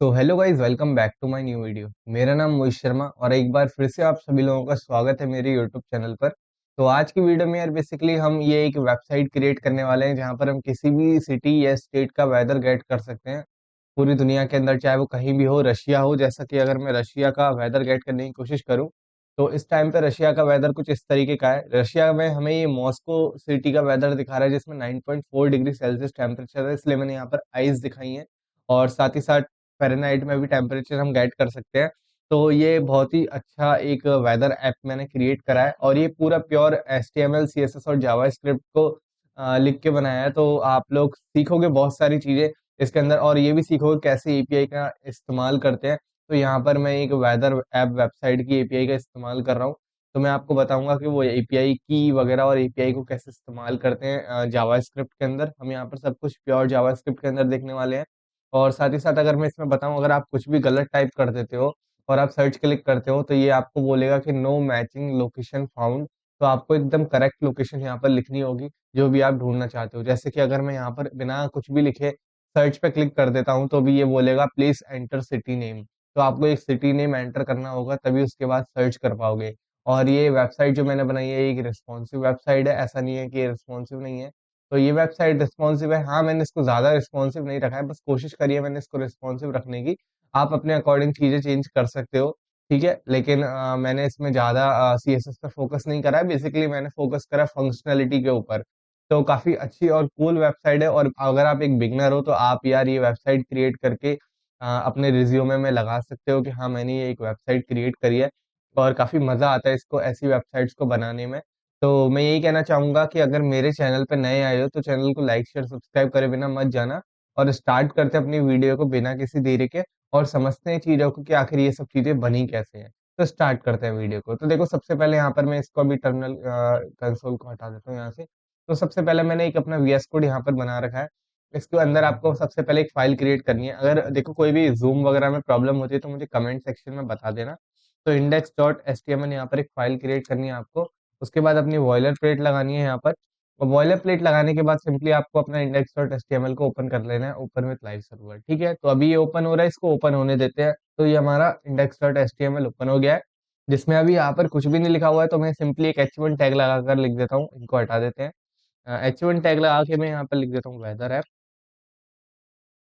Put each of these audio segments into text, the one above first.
तो hello guys, welcome back to my new video. मेरा नाम मोहित शर्मा और एक बार फिर से आप सभी लोगों का स्वागत है मेरे यूट्यूब चैनल पर। तो आज की वीडियो में यार बेसिकली हम ये एक वेबसाइट क्रिएट करने वाले हैं जहां पर हम किसी भी सिटी या स्टेट का वेदर गेट कर सकते हैं पूरी दुनिया के अंदर, चाहे वो कहीं भी हो, रशिया हो। जैसा कि अगर मैं रशिया का वेदर गेट करने की कोशिश करूं तो इस टाइम पे रशिया का वेदर कुछ इस तरीके का है। रशिया में हमें ये मॉस्को सिटी का वेदर दिखा रहा है जिसमें 9.4 डिग्री सेल्सियस टेम्परेचर है, इसलिए मैंने यहाँ पर आइस दिखाई है। और साथ ही साथ फ़ारेनहाइट में भी टेम्परेचर हम गेट कर सकते हैं। तो ये बहुत ही अच्छा एक वेदर ऐप मैंने क्रिएट करा है और ये पूरा प्योर HTML CSS और जावास्क्रिप्ट को लिख के बनाया है। तो आप लोग सीखोगे बहुत सारी चीज़ें इसके अंदर और ये भी सीखोगे कैसे API का इस्तेमाल करते हैं। तो यहाँ पर मैं एक वेदर ऐप वेबसाइट की API का इस्तेमाल कर रहा हूँ। तो मैं आपको बताऊंगा कि वो API की वगैरह और API को कैसे इस्तेमाल करते हैं जावास्क्रिप्ट के अंदर। हम यहाँ पर सब कुछ प्योर जावास्क्रिप्ट के अंदर देखने वाले हैं। और साथ ही साथ अगर मैं इसमें बताऊं, अगर आप कुछ भी गलत टाइप कर देते हो और आप सर्च क्लिक करते हो तो ये आपको बोलेगा कि नो मैचिंग लोकेशन फाउंड। तो आपको एकदम करेक्ट लोकेशन यहाँ पर लिखनी होगी जो भी आप ढूंढना चाहते हो। जैसे कि अगर मैं यहाँ पर बिना कुछ भी लिखे सर्च पे क्लिक कर देता हूँ तो भी ये बोलेगा प्लीज एंटर सिटी नेम। तो आपको एक सिटी नेम एंटर करना होगा तभी उसके बाद सर्च कर पाओगे। और ये वेबसाइट जो मैंने बनाई है एक रिस्पॉन्सिव वेबसाइट है, ऐसा नहीं है कि ये रिस्पॉन्सिव नहीं है। तो ये वेबसाइट रिस्पॉन्सिव है। हाँ, मैंने इसको ज़्यादा रिस्पॉन्सिव नहीं रखा है, बस कोशिश करी है मैंने इसको रिस्पॉन्सिव रखने की। आप अपने अकॉर्डिंग चीज़ें चेंज कर सकते हो, ठीक है। लेकिन मैंने इसमें ज़्यादा CSS पे फोकस नहीं करा है। बेसिकली मैंने फोकस करा फंक्शनैलिटी के ऊपर। तो काफ़ी अच्छी और कूल वेबसाइट है और अगर आप एक बिगनर हो तो आप यार ये वेबसाइट क्रिएट करके अपने रिज्यूमे में लगा सकते हो कि हाँ, मैंने ये एक वेबसाइट क्रिएट करी है। और काफ़ी मज़ा आता है इसको, ऐसी वेबसाइट्स को बनाने में। तो मैं यही कहना चाहूँगा कि अगर मेरे चैनल पे नए आए हो तो चैनल को लाइक शेयर सब्सक्राइब करे बिना मत जाना। और स्टार्ट करते हैं अपनी वीडियो को बिना किसी देरी के और समझते हैं चीज़ों को कि आखिर ये सब चीज़ें बनी कैसे हैं। तो स्टार्ट करते हैं वीडियो को। तो देखो, सबसे पहले यहाँ पर मैं इसको अभी टर्मिनल कंसोल को हटा देता हूँ यहाँ से। तो सबसे पहले मैंने एक अपना VS कोड यहाँ पर बना रखा है। इसके अंदर आपको सबसे पहले एक फाइल क्रिएट करनी है। अगर देखो कोई भी ज़ूम वगैरह में प्रॉब्लम होती है तो मुझे कमेंट सेक्शन में बता देना। तो index.html यहाँ पर एक फाइल क्रिएट करनी है आपको। उसके बाद अपनी बॉयलर प्लेट लगानी है यहाँ पर। और बॉयलर प्लेट लगाने के बाद सिंपली आपको अपना index.html को ओपन कर लेना है, ओपन विथ लाइव सर्वर, ठीक है। तो अभी ये ओपन हो रहा है, इसको ओपन होने देते हैं। तो ये हमारा index.html ओपन हो गया है जिसमें अभी यहाँ पर कुछ भी नहीं लिखा हुआ है। तो मैं सिंपली एक H1 टैग लगाकर लिख देता हूँ, इनको हटा देते हैं। H1 टैग लगा के मैं यहाँ पर लिख देता हूँ वेदर ऐप।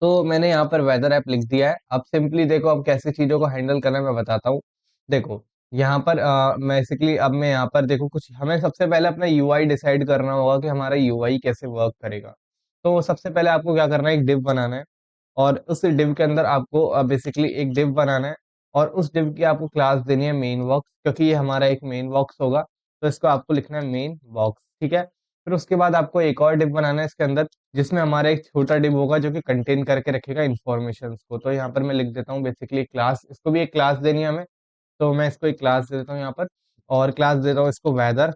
तो मैंने यहाँ पर वेदर ऐप लिख दिया है। अब सिंपली देखो अब कैसे चीज़ों को हैंडल करना है मैं बताता हूँ। देखो यहाँ पर बेसिकली अब मैं यहाँ पर देखो कुछ हमें सबसे पहले अपना UI डिसाइड करना होगा कि हमारा UI कैसे वर्क करेगा। तो सबसे पहले आपको क्या करना है, एक डिव बनाना है। और उस डिव के अंदर आपको बेसिकली एक डिव बनाना है। और उस डिव की आपको क्लास देनी है मेन बॉक्स, क्योंकि ये हमारा एक मेन बॉक्स होगा। तो इसको आपको लिखना है मेन बॉक्स, ठीक है। फिर उसके बाद आपको एक और डिव बनाना है इसके अंदर जिसमें हमारा एक छोटा डिव होगा जो कि कंटेन करके रखेगा इन्फॉर्मेशन को। तो यहाँ पर मैं लिख देता हूँ बेसिकली क्लास, इसको भी एक क्लास देनी है हमें। तो मैं इसको एक क्लास दे देता हूँ यहाँ पर। और क्लास देता हूँ इसको वेदर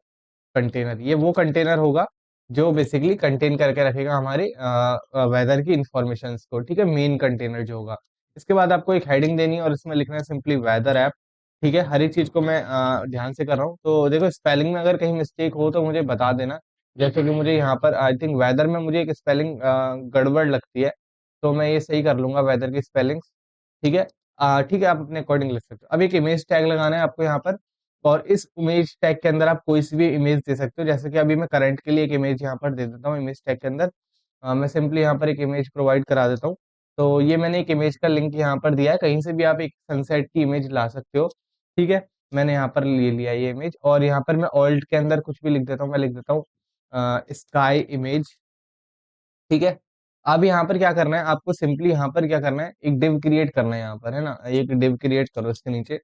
कंटेनर। ये वो कंटेनर होगा जो बेसिकली कंटेन करके रखेगा हमारे वेदर की इंफॉर्मेशन को, ठीक है, मेन कंटेनर जो होगा। इसके बाद आपको एक हेडिंग देनी है और इसमें लिखना है सिंपली वेदर ऐप, ठीक है। हर एक चीज को मैं ध्यान से कर रहा हूँ। तो देखो स्पेलिंग में अगर कहीं मिस्टेक हो तो मुझे बता देना। जैसे कि मुझे यहाँ पर आई थिंक वेदर में मुझे एक स्पेलिंग गड़बड़ लगती है। तो मैं ये सही कर लूंगा वेदर की स्पेलिंग, ठीक है। ठीक है, आप अपने अकॉर्डिंग लिख सकते हो। अब एक इमेज टैग लगाना है आपको यहाँ पर। और इस इमेज टैग के अंदर आप कोई सी भी इमेज दे सकते हो। जैसे कि अभी मैं करंट के लिए एक इमेज यहाँ पर दे देता हूँ इमेज टैग के अंदर। मैं सिंपली यहाँ पर एक इमेज प्रोवाइड करा देता हूँ। तो ये मैंने एक इमेज का लिंक यहाँ पर दिया है, कहीं से भी आप एक सनसेट की इमेज ला सकते हो, ठीक है। मैंने यहाँ पर ले लिया ये इमेज और यहाँ पर मैं ऑल्ट के अंदर कुछ भी लिख देता हूँ। मैं लिख देता हूँ स्काई इमेज, ठीक है। अब यहाँ पर क्या करना है आपको, सिंपली यहाँ पर क्या करना है, एक डिव क्रिएट करना है यहाँ पर, है ना। एक डिव क्रिएट करो इसके नीचे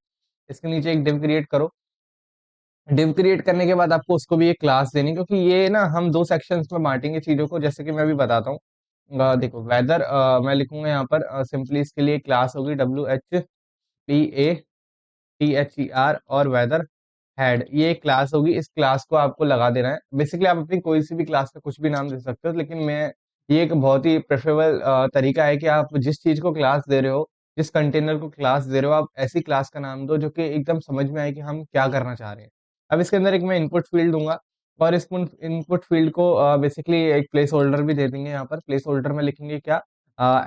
एक डिव क्रिएट करो। डिव क्रिएट करने के बाद आपको उसको भी एक क्लास देनी, क्योंकि ये ना हम दो सेक्शंस में बांटेंगे चीजों को। जैसे कि मैं अभी बताता हूँ। देखो वेदर मैं लिखूंगा यहाँ पर सिंपली इसके लिए क्लास होगी WHPATHER और वेदर हेड, ये एक क्लास होगी। इस क्लास को आपको लगा देना है। बेसिकली आप अपनी कोई सी भी क्लास का कुछ भी नाम दे सकते हो, लेकिन मैं ये एक बहुत ही प्रेफरेबल तरीका है कि आप जिस चीज को क्लास दे रहे हो, जिस कंटेनर को क्लास दे रहे हो, आप ऐसी क्लास का नाम दो जो कि एकदम समझ में आए कि हम क्या करना चाह रहे हैं। अब इसके अंदर एक मैं इनपुट फील्ड दूंगा और इस इनपुट फील्ड को बेसिकली एक प्लेस होल्डर भी दे देंगे। यहाँ पर प्लेस होल्डर में लिखेंगे क्या,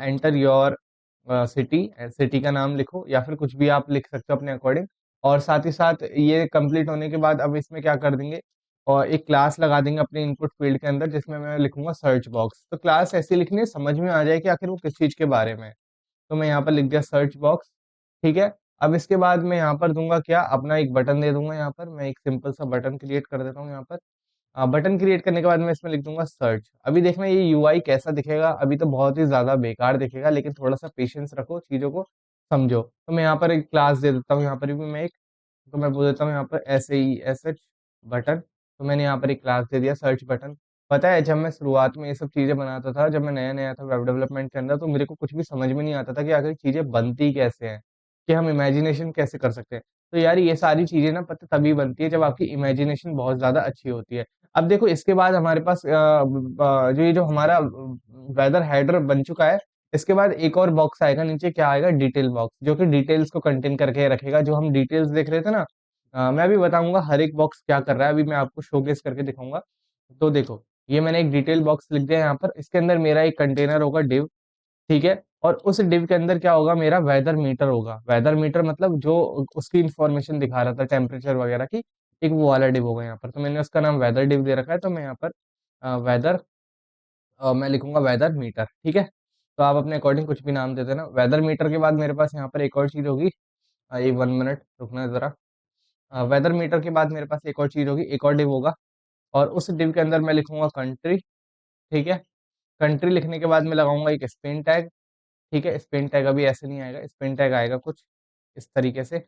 एंटर योर सिटी, सिटी का नाम लिखो या फिर कुछ भी आप लिख सकते हो अपने अकॉर्डिंग। और साथ ही साथ ये कंप्लीट होने के बाद अब इसमें क्या कर देंगे, और एक क्लास लगा देंगे अपने इनपुट फील्ड के अंदर जिसमें मैं लिखूंगा सर्च बॉक्स। तो क्लास ऐसी लिखनी है समझ में आ जाए कि आखिर वो किस चीज के बारे में है। तो मैं यहाँ पर लिख दिया सर्च बॉक्स। ठीक है। अब इसके बाद मैं यहाँ पर दूंगा क्या, अपना एक बटन दे दूंगा। यहाँ पर मैं एक सिंपल सा बटन क्रिएट कर देता हूँ यहाँ पर। बटन क्रिएट करने के बाद मैं इसमें लिख दूंगा सर्च। अभी देखना ये यूआई कैसा दिखेगा, अभी तो बहुत ही ज्यादा बेकार दिखेगा, लेकिन थोड़ा सा पेशेंस रखो, चीजों को समझो। तो मैं यहाँ पर एक क्लास दे देता हूँ, यहाँ पर भी मैं एक, तो मैं बोल देता हूँ यहाँ पर SAESH बटन। तो मैंने यहाँ पर एक क्लास दे दिया सर्च बटन। पता है जब मैं शुरुआत में ये सब चीजें बनाता था, जब मैं नया नया था वेब डेवलपमेंट के अंदर, तो मेरे को कुछ भी समझ में नहीं आता था कि आखिर चीजें बनती कैसे हैं, कि हम इमेजिनेशन कैसे कर सकते हैं। तो यार ये सारी चीजें ना पता तभी बनती है जब आपकी इमेजिनेशन बहुत ज्यादा अच्छी होती है। अब देखो इसके बाद हमारे पास जो ये जो हमारा वेदर हेडर बन चुका है, इसके बाद एक और बॉक्स आएगा नीचे, क्या आएगा, डिटेल बॉक्स, जो कि डिटेल्स को कंटेन करके रखेगा। जो हम डिटेल्स देख रहे थे ना, मैं अभी बताऊंगा हर एक बॉक्स क्या कर रहा है, अभी मैं आपको शोकेस करके दिखाऊंगा। तो देखो ये मैंने एक डिटेल बॉक्स लिख दिया यहाँ पर, इसके अंदर मेरा एक कंटेनर होगा डिव। ठीक है। और उस डिव के अंदर क्या होगा, मेरा वेदर मीटर होगा। वेदर मीटर मतलब जो उसकी इंफॉर्मेशन दिखा रहा था टेम्परेचर वगैरह की, एक वो वाला डिव होगा यहाँ पर। तो मैंने उसका नाम वेदर डिव दे रखा है। तो मैं यहाँ पर वेदर मैं लिखूंगा वेदर मीटर। ठीक है। तो आप अपने अकॉर्डिंग कुछ भी नाम दे देना। वेदर मीटर के बाद मेरे पास यहाँ पर एक और चीज होगी, ये 1 मिनट रुकना जरा। वेदर मीटर के बाद मेरे पास एक और चीज होगी, एक और डिव होगा। और उस डिव के अंदर मैं लिखूंगा कंट्री। ठीक है। कंट्री लिखने के बाद मैं लगाऊंगा एक स्पेन टैग। ठीक है। स्पेन टैग अभी ऐसे नहीं आएगा, स्पेन टैग आएगा कुछ इस तरीके से।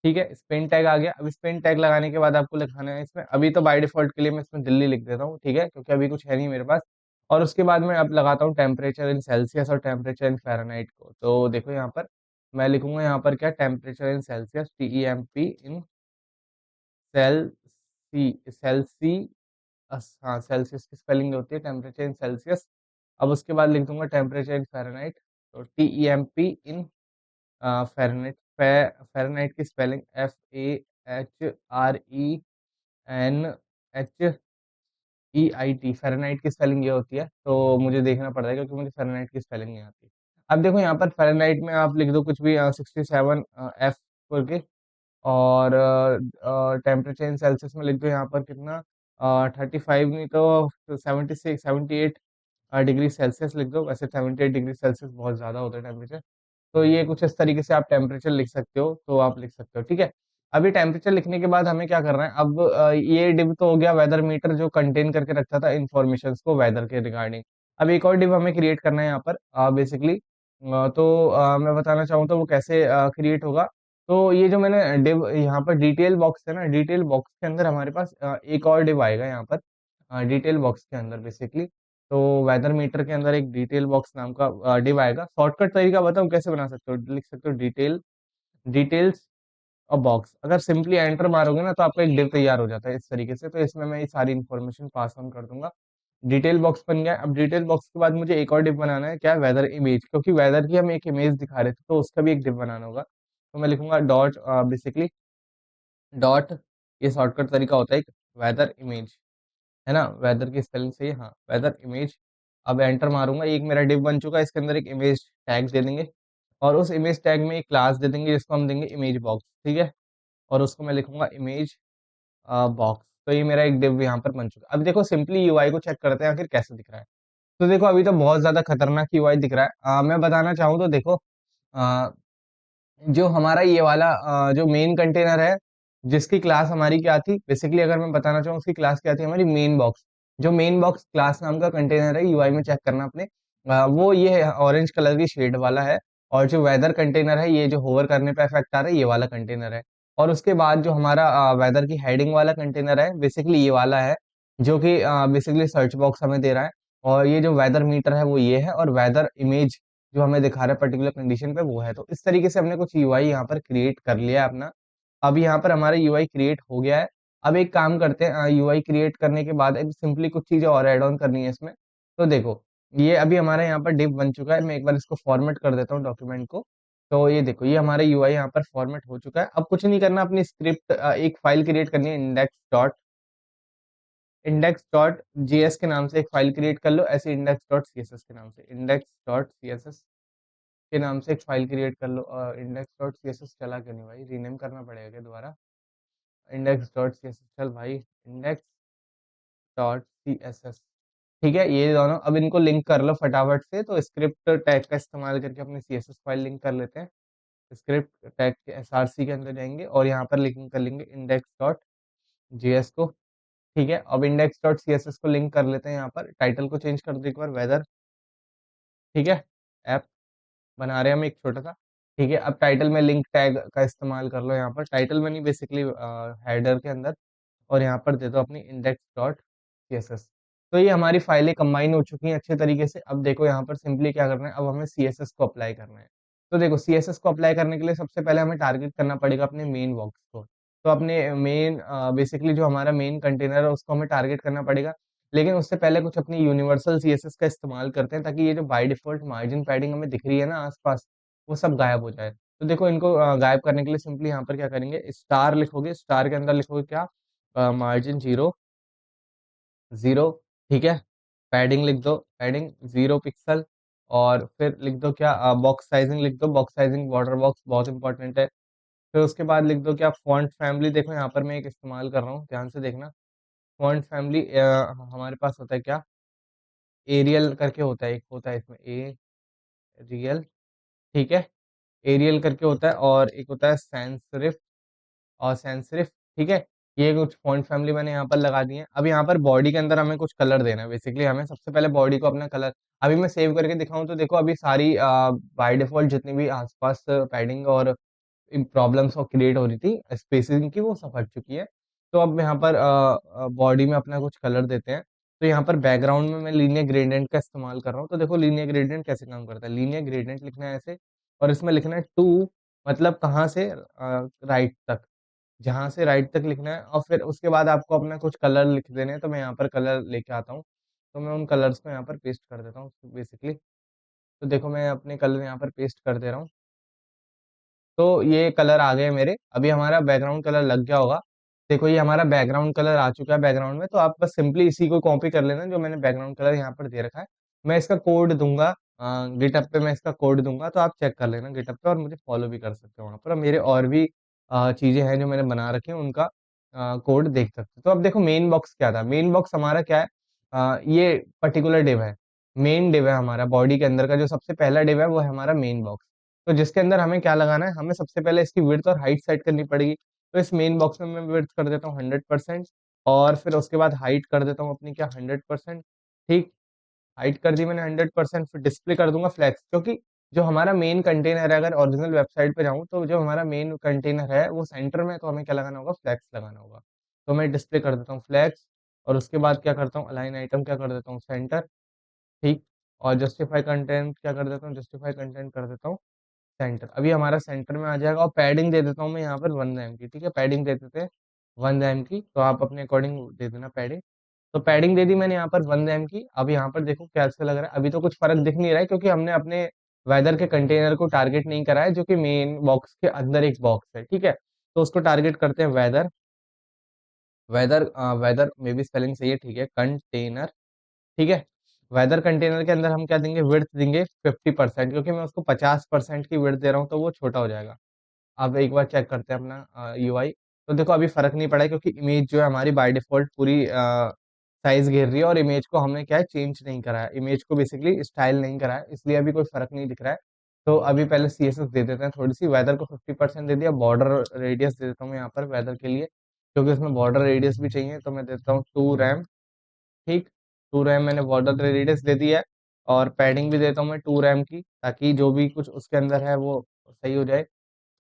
ठीक है। स्पेन टैग आ गया। अब स्पेन टैग लगाने के बाद आपको लिखाना है इसमें, अभी तो बाय डिफॉल्ट के लिए मैं इसमें दिल्ली लिख देता हूँ। ठीक है, क्योंकि अभी कुछ है नहीं मेरे पास। और उसके बाद मैं अब लगाता हूँ टेम्परेचर इन सेल्सियस और टेम्परेचर इन फ़ारेनहाइट को। तो देखो यहाँ पर मैं लिखूंगा यहाँ पर क्या, टेम्परेचर इन सेल्सियस, TEMP इन सेल्सी। हाँ, सेल्सियस की स्पेलिंग होती है टेम्परेचर इन सेल्सियस। अब उसके बाद लिख दूंगा टेम्परेचर इन फ़ारेनहाइट। तो TEMP इन फ़ारेनहाइट। फ़ारेनहाइट की स्पेलिंग FAHRENHEIT, फ़ारेनहाइट की स्पेलिंग ये होती है। तो मुझे देखना पड़ेगा क्योंकि मुझे फ़ारेनहाइट की स्पेलिंग नहीं आती। अब देखो यहाँ पर फ़ारेनहाइट में आप लिख दो कुछ भी, 67 F करके। और टेम्परेचर इन सेल्सियस में लिख दो यहाँ पर कितना, 35 नहीं तो 76 78 डिग्री सेल्सियस लिख दो। वैसे 78 डिग्री सेल्सियस बहुत ज़्यादा होता है टेम्परेचर। तो ये कुछ इस तरीके से आप टेम्परेचर लिख सकते हो, तो आप लिख सकते हो। ठीक है। अभी टेम्परेचर लिखने के बाद हमें क्या करना है, अब ये डिव तो हो गया वेदर मीटर जो कंटेन करके रखता था इन्फॉर्मेशन को वेदर के रिगार्डिंग। अब एक और डिव हमें क्रिएट करना है यहाँ पर बेसिकली। तो मैं बताना चाहूँ तो वो कैसे क्रिएट होगा। तो ये जो मैंने डिव यहाँ पर डिटेल बॉक्स है ना, डिटेल बॉक्स के अंदर हमारे पास एक और डिव आएगा यहाँ पर डिटेल बॉक्स के अंदर बेसिकली। तो वेदर मीटर के अंदर एक डिटेल बॉक्स नाम का डिव आएगा। शॉर्टकट तरीका बताऊं कैसे बना सकते हो, लिख सकते हो डिटेल्स और बॉक्स। अगर सिंपली एंटर मारोगे ना तो आपका एक डिव तैयार हो जाता है इस तरीके से। तो इसमें मैं ये सारी इन्फॉर्मेशन पास ऑन कर दूंगा। डिटेल बॉक्स बन गया। अब डिटेल बॉक्स के बाद मुझे एक और डिव बनाना है, क्या है, वेदर इमेज, क्योंकि वेदर की हम एक इमेज दिखा रहे थे तो उसका भी एक डिव बनाना होगा। तो मैं लिखूंगा डॉट, बेसिकली डॉट, ये शॉर्टकट तरीका होता है, वेदर इमेज, है ना, वेदर की स्पेलिंग सही है, हाँ, वेदर इमेज। अब एंटर मारूंगा, एक मेरा डिव बन चुका है, इसके अंदर एक इमेज टैग दे देंगे। और उस इमेज टैग में एक क्लास दे देंगे जिसको हम देंगे इमेज बॉक्स। ठीक है। और उसको मैं लिखूंगा इमेज बॉक्स। तो ये मेरा एक डिव यहाँ पर बन चुका है। अब देखो सिंपली यूआई को चेक करते हैं आखिर कैसे दिख रहा है। तो देखो अभी तो बहुत ज्यादा खतरनाक यूआई दिख रहा है। मैं बताना चाहूँ तो देखो, अ, जो हमारा ये वाला जो मेन कंटेनर है, जिसकी क्लास हमारी क्या थी, बेसिकली अगर मैं बताना चाहूँ उसकी क्लास क्या थी, हमारी मेन बॉक्स। जो मेन बॉक्स क्लास नाम का कंटेनर है, यूआई में चेक करना अपने, वो ये ऑरेंज कलर की शेड वाला है। और जो वेदर कंटेनर है, ये जो होवर करने पे इफेक्ट आ रहा है, ये वाला कंटेनर है। और उसके बाद जो हमारा वेदर की हेडिंग वाला कंटेनर है, बेसिकली ये वाला है, जो कि बेसिकली सर्च बॉक्स हमें दे रहा है। और ये जो वेदर मीटर है वो ये है, और वेदर इमेज जो हमें दिखा रहा है पर्टिकुलर कंडीशन पे वो है। तो इस तरीके से हमने कुछ यूआई यहाँ पर क्रिएट कर लिया है अपना। अब यहाँ पर हमारा यूआई क्रिएट हो गया है। अब एक काम करते हैं, यूआई क्रिएट करने के बाद अब सिंपली कुछ चीजें और ऐड ऑन करनी है इसमें। तो देखो ये अभी हमारा यहाँ पर डिव बन चुका है। मैं एक बार इसको फॉर्मेट कर देता हूँ डॉक्यूमेंट को। तो ये देखो ये हमारा यूआई यहाँ पर फॉर्मेट हो चुका है। अब कुछ नहीं करना, अपनी स्क्रिप्ट एक फाइल क्रिएट करनी है, इंडेक्स डॉट जेएस के नाम से एक फाइल क्रिएट कर लो, ऐसे इंडेक्स डॉट सीएसएस के नाम से, इंडेक्स डॉट सीएसएस। के नाम से एक फाइल क्रिएट कर लो। Index dot C S S चला क्यों नहीं भाई, रीनेम करना पड़ेगा क्या दोबारा? Index dot C S S, चल भाई index dot C S S. ठीक है, ये दोनों अब इनको लिंक कर लो फटाफट से। तो स्क्रिप्ट टैग का इस्तेमाल करके अपनी C S S file link कर लेते हैं। स्क्रिप्ट टैग के एस आर सी के अंदर जाएंगे और यहाँ पर लिंक कर लेंगे इंडेक्स डॉट जी एस को। ठीक है, अब index dot C S S को लिंक कर लेते हैं। यहाँ पर टाइटल को चेंज कर दो एक बार, वेदर। ठीक है, ऐप बना रहे हैं हम एक छोटा सा। ठीक है, अब टाइटल में लिंक टैग का इस्तेमाल कर लो। यहाँ पर टाइटल में नहीं, बेसिकली हेडर के अंदर, और यहाँ पर दे दो अपनी index dot C S S. तो ये हमारी फाइलें कंबाइन हो चुकी हैं अच्छे तरीके से। अब देखो यहाँ पर सिंपली क्या करना है, अब हमें सी एस एस को अप्लाई करना है। तो देखो सी एस एस को अप्लाई करने के लिए सबसे पहले हमें टारगेट करना पड़ेगा अपने मेन बॉक्स को। तो अपने मेन बेसिकली जो हमारा मेन कंटेनर है उसको हमें टारगेट करना पड़ेगा। लेकिन उससे पहले कुछ अपनी यूनिवर्सल सी एस एस का इस्तेमाल करते हैं, ताकि ये जो बाय डिफॉल्ट मार्जिन पैडिंग हमें दिख रही है ना आसपास, वो सब गायब हो जाए। तो देखो इनको गायब करने के लिए सिंपली यहाँ पर क्या करेंगे, स्टार लिखोगे, स्टार के अंदर लिखोगे क्या, मार्जिन जीरो, जीरो। ठीक है, पैडिंग लिख दो, पैडिंग 0 पिक्सल। और फिर लिख दो क्या, बॉक्स साइजिंग लिख दो, बॉक्स साइजिंग बॉर्डर बॉक्स बहुत इंपॉर्टेंट है। फिर उसके बाद लिख दो क्या, फॉन्ट फैमिली। देखो यहाँ पर मैं एक इस्तेमाल कर रहा हूँ, ध्यान से देखना। फॉन्ट फैमिली हमारे पास होता है क्या, एरियल करके होता है, एक होता है इसमें ए रियल। ठीक है, एरियल करके होता है, और एक होता है सैंस और सैंस। ठीक है, ये कुछ फॉन्ट फैमिली मैंने यहाँ पर लगा दी है। अब यहाँ पर बॉडी के अंदर हमें कुछ कलर देना है। बेसिकली हमें सबसे पहले बॉडी को अपना कलर, अभी मैं सेव करके दिखाऊं तो देखो अभी सारी बाय डिफॉल्ट जितनी भी आसपास पैडिंग और प्रॉब्लम्स और क्रिएट हो रही थी स्पेसिंग की, वो सब हट चुकी है। तो अब यहाँ पर बॉडी में अपना कुछ कलर देते हैं। तो यहाँ पर बैकग्राउंड में मैं लीनियर ग्रेडियंट का इस्तेमाल कर रहा हूँ। तो देखो लीनियर ग्रेडियंट कैसे काम करता है, लीनियर ग्रेडियंट लिखना है ऐसे, और इसमें लिखना है टू, मतलब कहाँ से, राइट तक, जहाँ से राइट तक लिखना है। और फिर उसके बाद आपको अपना कुछ कलर लिख देने हैं। तो मैं यहाँ पर कलर लेके आता हूँ। तो मैं उन कलर्स को यहाँ पर पेस्ट कर देता हूँ बेसिकली। तो देखो मैं अपने कलर यहाँ पर पेस्ट कर दे रहा हूँ। तो ये कलर आ गए मेरे। अभी हमारा बैकग्राउंड कलर लग गया होगा। देखो ये हमारा बैकग्राउंड कलर आ चुका है बैकग्राउंड में। तो आप बस सिंपली इसी को कॉपी कर लेना जो मैंने बैकग्राउंड कलर यहाँ पर दे रखा है। मैं इसका कोड दूंगा गिटहब पे, मैं इसका कोड दूंगा, तो आप चेक कर लेना गिटहब पे, और मुझे फॉलो भी कर सकते हो वहाँ पर। और मेरे और भी चीजें हैं जो मैंने बना रखी हैं, उनका कोड देख सकते हो। तो अब देखो मेन बॉक्स क्या था, मेन बॉक्स हमारा क्या है, ये पर्टिकुलर डिव है, मेन डिव है हमारा बॉडी के अंदर का। जो सबसे पहला डिव है वो है हमारा मेन बॉक्स। तो जिसके अंदर हमें क्या लगाना है, हमें सबसे पहले इसकी विड्थ और हाइट सेट करनी पड़ेगी। तो इस मेन बॉक्स में मैं विड्थ कर देता हूँ 100%, और फिर उसके बाद हाइट कर देता हूँ अपनी क्या, 100%। ठीक, हाइट कर दी मैंने 100%। फिर डिस्प्ले कर दूंगा फ्लैक्स, क्योंकि जो हमारा मेन कंटेनर है, अगर ओरिजिनल वेबसाइट पे जाऊँ तो जो हमारा मेन कंटेनर है वो सेंटर में है, तो हमें क्या लगाना होगा, फ्लैक्स लगाना होगा। तो मैं डिस्प्ले कर देता हूँ फ्लैक्स, और उसके बाद क्या करता हूँ, अलाइन आइटम क्या कर देता हूँ, सेंटर। ठीक, और जस्टिफाई कंटेंट क्या कर देता हूँ, जस्टिफाई कंटेंट कर देता हूँ सेंटर। अभी हमारा सेंटर में आ जाएगा। और पैडिंग दे देता हूँ मैं यहाँ पर 1 एम की। ठीक है, पैडिंग दे देते हैं 1 एम की, तो आप अपने अकॉर्डिंग दे देना पैडिंग। तो पैडिंग दे दी मैंने यहाँ पर 1 एम की। अब यहाँ पर देखो कैसे लग रहा है, अभी तो कुछ फर्क दिख नहीं रहा है, क्योंकि हमने अपने वेदर के कंटेनर को टारगेट नहीं करा है, जो कि मेन बॉक्स के अंदर एक बॉक्स है। ठीक है, तो उसको टारगेट करते हैं weather, weather, weather maybe spelling सही है, ठीक है, कंटेनर। ठीक है, वेदर कंटेनर के अंदर हम क्या देंगे, विड्थ देंगे 50%, क्योंकि मैं उसको 50% की विड्थ दे रहा हूँ, तो वो छोटा हो जाएगा। अब एक बार चेक करते हैं अपना यूआई। तो देखो अभी फर्क नहीं पड़ा है, क्योंकि इमेज जो है हमारी बाय डिफॉल्ट पूरी साइज घेर रही है, और इमेज को हमने क्या है, चेंज नहीं करा है, इमेज को बेसिकली स्टाइल नहीं करा है, इसलिए अभी कोई फर्क नहीं दिख रहा है। तो अभी पहले सीएसएस दे देते हैं थोड़ी सी, वेदर को 50% दे दिया, बॉर्डर रेडियस दे देता हूँ मैं यहाँ पर वेदर के लिए, क्योंकि उसमें बॉर्डर रेडियस भी चाहिए। तो मैं देता हूँ 2 रैम। ठीक, 2 रैम मैंने बॉर्डर रेडियस दे दिया है, और पैडिंग भी देता हूँ मैं 2 रैम की, ताकि जो भी कुछ उसके अंदर है वो सही हो जाए।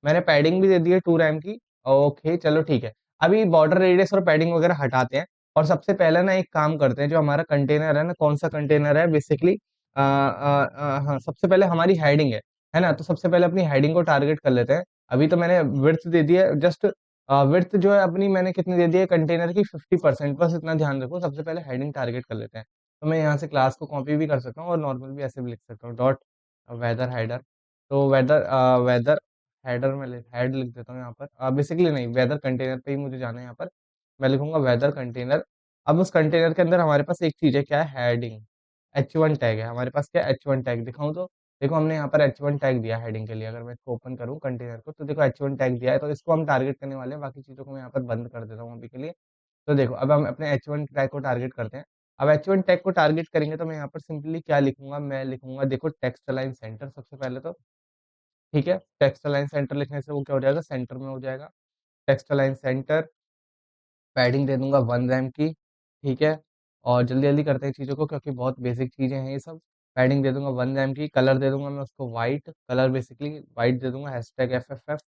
मैंने पैडिंग भी दे दी है 2 रैम की। ओके चलो ठीक है, अभी बॉर्डर रेडियस और पैडिंग वगैरह हटाते हैं। और सबसे पहले ना एक काम करते हैं, जो हमारा कंटेनर है ना, कौन सा कंटेनर है बेसिकली, हाँ सबसे पहले हमारी हेडिंग है ना। तो सबसे पहले अपनी हेडिंग को टारगेट कर लेते हैं। अभी तो मैंने विड्थ दे दी है, जस्ट विड्थ जो है अपनी मैंने कितनी दे दी है कंटेनर की, 50%। बस इतना ध्यान रखो, सबसे पहले हेडिंग टारगेट कर लेते हैं। तो मैं यहाँ से क्लास को कॉपी भी कर सकता हूँ, और नॉर्मल भी ऐसे भी लिख सकता हूँ, डॉट वेदर हेडर। तो वेदर, वेदर हेडर में हेड लिख देता हूँ यहाँ पर। बेसिकली नहीं, वेदर कंटेनर पे ही मुझे जाना है यहाँ पर। मैं लिखूंगा वेदर कंटेनर। अब उस कंटेनर के अंदर हमारे पास एक चीज है, क्या है, हेडिंग। H1 टैग है हमारे पास, क्या H1 टैग दिखाऊं तो, देखो हमने यहाँ पर H1 टैग दिया हेडिंग के लिए, अगर मैं इसको ओपन करूँ कंटेनर को तो देखो H1 टैग दिया है, तो इसको हम टारगेट करने वाले हैं, बाकी चीज़ों को मैं यहाँ पर बंद कर देता हूँ अभी के लिए। तो देखो अब हम अपने H1 टैग को टारगेट करते हैं। अब H1 टैग को टारगेट करेंगे तो मैं यहाँ पर सिंपली क्या लिखूंगा, मैं लिखूंगा देखो टेक्स्ट अलाइन सेंटर सबसे पहले तो, ठीक है। टेक्स्ट अलाइन सेंटर लिखने से वो क्या हो जाएगा, सेंटर में हो जाएगा। टेक्स्ट अलाइन सेंटर, पैडिंग दे दूंगा 1 रैम की, ठीक है। और जल्दी जल्दी करते हैं चीज़ों को क्योंकि बहुत बेसिक चीज़ें हैं ये सब। पैडिंग दे दूंगा 1 रैम की, कलर दे दूंगा मैं उसको वाइट, कलर बेसिकली वाइट दे दूंगा, hashtag F F F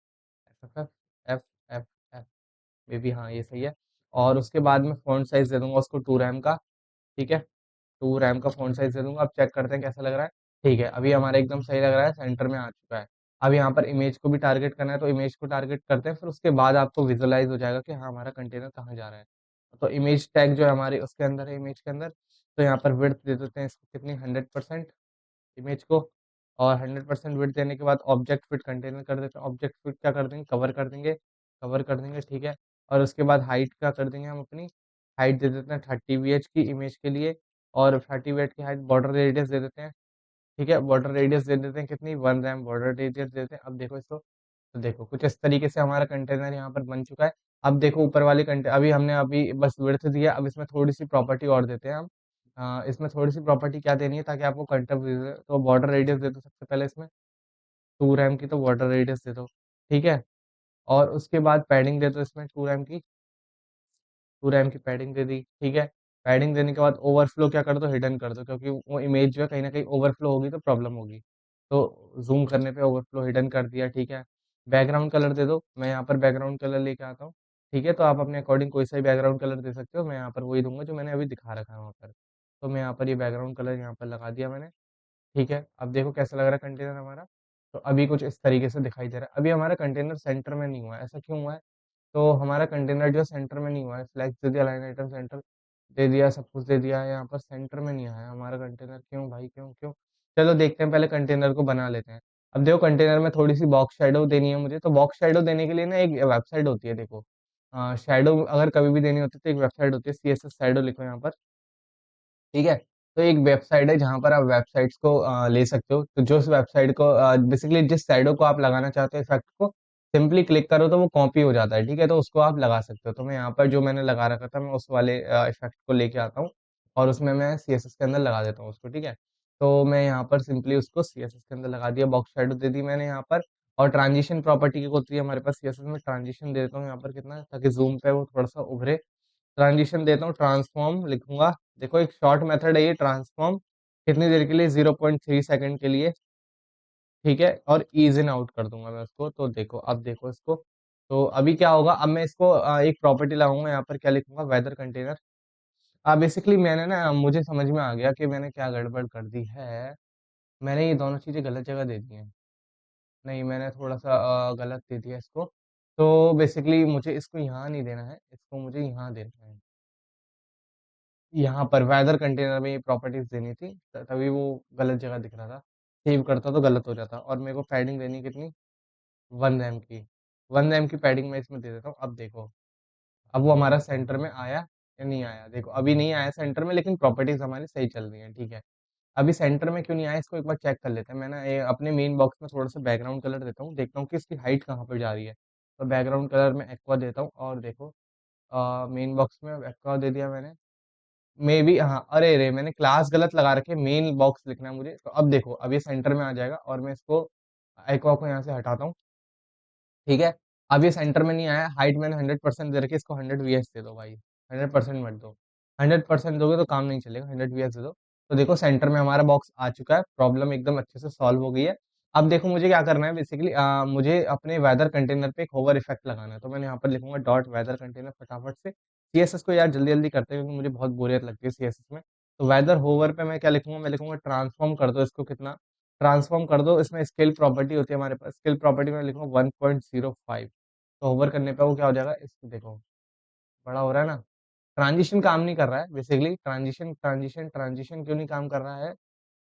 F F F F F, may be हाँ ये सही है। और उसके बाद में फ़ॉन्ट साइज़ दे दूंगा उसको 2 रैम का, ठीक है। 2 रैम का फ़ॉन्ट साइज़ दे दूंगा। अब चेक करते हैं कैसा लग रहा है। ठीक है, अभी हमारा एकदम सही लग रहा है, सेंटर में आ चुका है। अब यहाँ पर इमेज को भी टारगेट करना है तो इमेज को टारगेट करते हैं, फिर उसके बाद आपको विजुअलाइज़ हो जाएगा कि हाँ, हमारा कंटेनर कहाँ जा रहा है। तो इमेज टैग जो है हमारे उसके अंदर है, इमेज के अंदर, तो यहाँ पर विड्थ दे देते हैं इसको कितनी, 100% इमेज को। और 100% विड्थ देने के बाद ऑब्जेक्ट फिट कंटेनर कर देते हैं। ऑब्जेक्ट फिट क्या कर देंगे, कवर कर देंगे, ठीक है। और उसके बाद हाइट क्या कर देंगे हम अपनी, हाइट दे देते हैं 30 VH की इमेज के लिए। और 30 VH की हाइट, बॉर्डर रेडियस दे देते हैं, ठीक है। बॉर्डर रेडियस दे देते हैं कितनी, 1 रैम बॉर्डर रेडियस देते हैं। अब देखो इसको, तो देखो कुछ इस तरीके से हमारा कंटेनर यहाँ पर बन चुका है। अब देखो ऊपर वाली कंटे अभी हमने अभी बस विड्थ दिया, अब इसमें थोड़ी-सी प्रॉपर्टी और देते हैं हम। इसमें थोड़ी-सी प्रॉपर्टी क्या देनी है ताकि आपको कंटेंट विज़ुअल, तो बॉर्डर रेडियस दे दो सबसे पहले इसमें, 2 रैम की तो बॉर्डर रेडियस दे दो, ठीक है। और उसके बाद पैडिंग दे दो इसमें 2 रैम की, 2 रैम की पैडिंग दे दी, ठीक है। पैडिंग देने के बाद ओवरफ्लो क्या कर दो, हिडन कर दो क्योंकि वो इमेज जो है कहीं न कहीं ओवरफ्लो होगी तो प्रॉब्लम होगी। तो ज़ूम करने पे ओवरफ्लो हिडन कर दिया, ठीक है। बैकग्राउंड कलर दे दो, मैं यहाँ पर बैकग्राउंड कलर लेके आता हूँ, ठीक है। तो आप अपने अकॉर्डिंग कोई सा भी बैकग्राउंड कलर दे सकते हो, मैं यहाँ पर वही दूँगा जो मैंने अभी दिखा रखा है वहाँ पर। तो मैं यहाँ पर ये बैकग्राउंड कलर यहाँ पर लगा दिया मैंने, ठीक है। अब देखो कैसा लग रहा है कंटेनर हमारा, तो अभी कुछ इस तरीके से दिखाई दे रहा है। अभी हमारा कंटेनर सेंटर में नहीं हुआ है, ऐसा क्यों हुआ है? तो हमारा कंटेनर जो है सेंटर में नहीं हुआ है, फ्लैग्स दे दिया, लाइन आइटम सेंटर दे दिया, सब कुछ दे दिया है, यहाँ पर सेंटर में नहीं आया है हमारा कंटेनर, क्यों भाई क्यों क्यों? चलो देखते हैं, पहले कंटेनर को बना लेते हैं। अब देखो कंटेनर में थोड़ी-सी बॉक्स शैडो देनी है मुझे, तो बॉक्स शैडो देने के लिए ना एक वेबसाइट होती है देखो। शैडो अगर कभी भी देनी होती है तो एक वेबसाइट होती है, सीएसएस शैडो लिखो यहाँ पर, ठीक है? तो एक वेबसाइट है जहाँ पर आप वेबसाइट्स को ले सकते हो। तो जो उस वेबसाइट को बेसिकली जिस शैडो को आप लगाना चाहते हो इफ़ेक्ट को, सिंपली क्लिक करो तो वो कॉपी हो जाता है, ठीक है? तो उसको आप लगा सकते हो। तो मैं यहाँ पर जो मैंने लगा रखा था मैं उस वाले इफ़ेक्ट को लेके आता हूँ और उसमें मैं सीएसएस के अंदर लगा देता हूँ उसको, ठीक है? तो मैं यहाँ पर सिंपली उसको सीएसएस के अंदर लगा दिया, बॉक्स शैडो दे दी मैंने यहाँ पर। और ट्रांज़िशन प्रॉपर्टी की होती है हमारे पास सीएसएस में, ट्रांज़िशन दे देता हूँ यहाँ पर कितना, ताकि ज़ूम पे वो थोड़ा-सा उभरे। ट्रांज़िशन देता हूँ, ट्रांसफ़ॉर्म लिखूँगा। देखो एक शॉर्ट मेथड है ये ट्रांसफ़ॉर्म, कितनी देर के लिए, 0.3 सेकंड के लिए, ठीक है। और ईज़ इन आउट कर दूँगा मैं उसको। तो देखो, अब देखो इसको, तो अभी क्या होगा, अब मैं इसको एक प्रॉपर्टी लगाऊँगा यहाँ पर, क्या लिखूँगा, वेदर कंटेनर। बेसिकली मैंने ना, मुझे समझ में आ गया कि मैंने क्या गड़बड़ कर दी है। मैंने ये दोनों चीज़ें गलत जगह दे दी हैं। नहीं, मैंने थोड़ा-सा गलत दे दिया इसको। तो बेसिकली मुझे इसको यहाँ नहीं देना है, इसको मुझे यहाँ देना है। यहाँ पर वेदर कंटेनर में ये प्रॉपर्टीज़ देनी थी, त तभी वो गलत जगह दिख रहा था। सेव करता तो गलत हो जाता, और मेरे को पैडिंग देनी कितनी, 1 रैम की। 1 रैम की पैडिंग मैं इसमें दे देता हूँ। अब देखो, अब वो हमारा सेंटर में आया या नहीं आया? देखो अभी नहीं आया सेंटर में, लेकिन प्रॉपर्टीज़ हमारी सही चल रही हैं, ठीक है। अभी सेंटर में क्यों नहीं आया, इसको एक बार चेक कर लेते हैं। मैं ना अपने मेन बॉक्स में थोड़ा-सा बैकग्राउंड कलर देता हूँ, देखता हूँ कि इसकी हाइट कहाँ पर जा रही है। तो बैकग्राउंड कलर में एक्वा देता हूँ और देखो मेन बॉक्स में एक्वा दे दिया मैंने। मेबी हाँ, अरे रे! मैंने क्लास गलत लगा रखी है, मेन बॉक्स लिखना है मुझे। तो अब देखो, अब ये सेंटर में आ जाएगा और मैं इसको एक्वा को यहाँ से हटाता हूँ, ठीक है? अब ये सेंटर में नहीं आया, हाइट मैंने 100% दे रखी है, इसको 100 वीएच दे दो भाई, 100% मत दो। 100% दोगे तो काम नहीं चलेगा, 100 वीएच दे दो। तो देखो सेंटर में हमारा बॉक्स आ चुका है, प्रॉब्लम एकदम अच्छे से सॉल्व हो गई है। अब देखो मुझे क्या करना है बेसिकली, मुझे अपने वेदर कंटेनर पे एक होवर इफेक्ट लगाना है, तो मैंने यहाँ पर लिखूँगा डॉट वेदर कंटेनर फटाफट से। सीएसएस को यार जल्दी-जल्दी करते हैं क्योंकि मुझे बहुत बोरियत लगती है सीएसएस में। तो वेदर होवर पे मैं क्या लिखूँगा, मैं लिखूँगा ट्रांसफॉर्म कर दो इसको कितना, ट्रांसफॉर्म कर दो, इसमें स्केल प्रॉपर्टी होती है हमारे पास, स्केल प्रॉपर्टी में लिखूँगा 1.05। तो होवर करने पे वो क्या हो जाएगा, इसको देखो, बड़ा हो रहा है ना? ट्रांज़िशन काम नहीं कर रहा है बेसिकली, ट्रांज़िशन क्यों नहीं काम कर रहा है?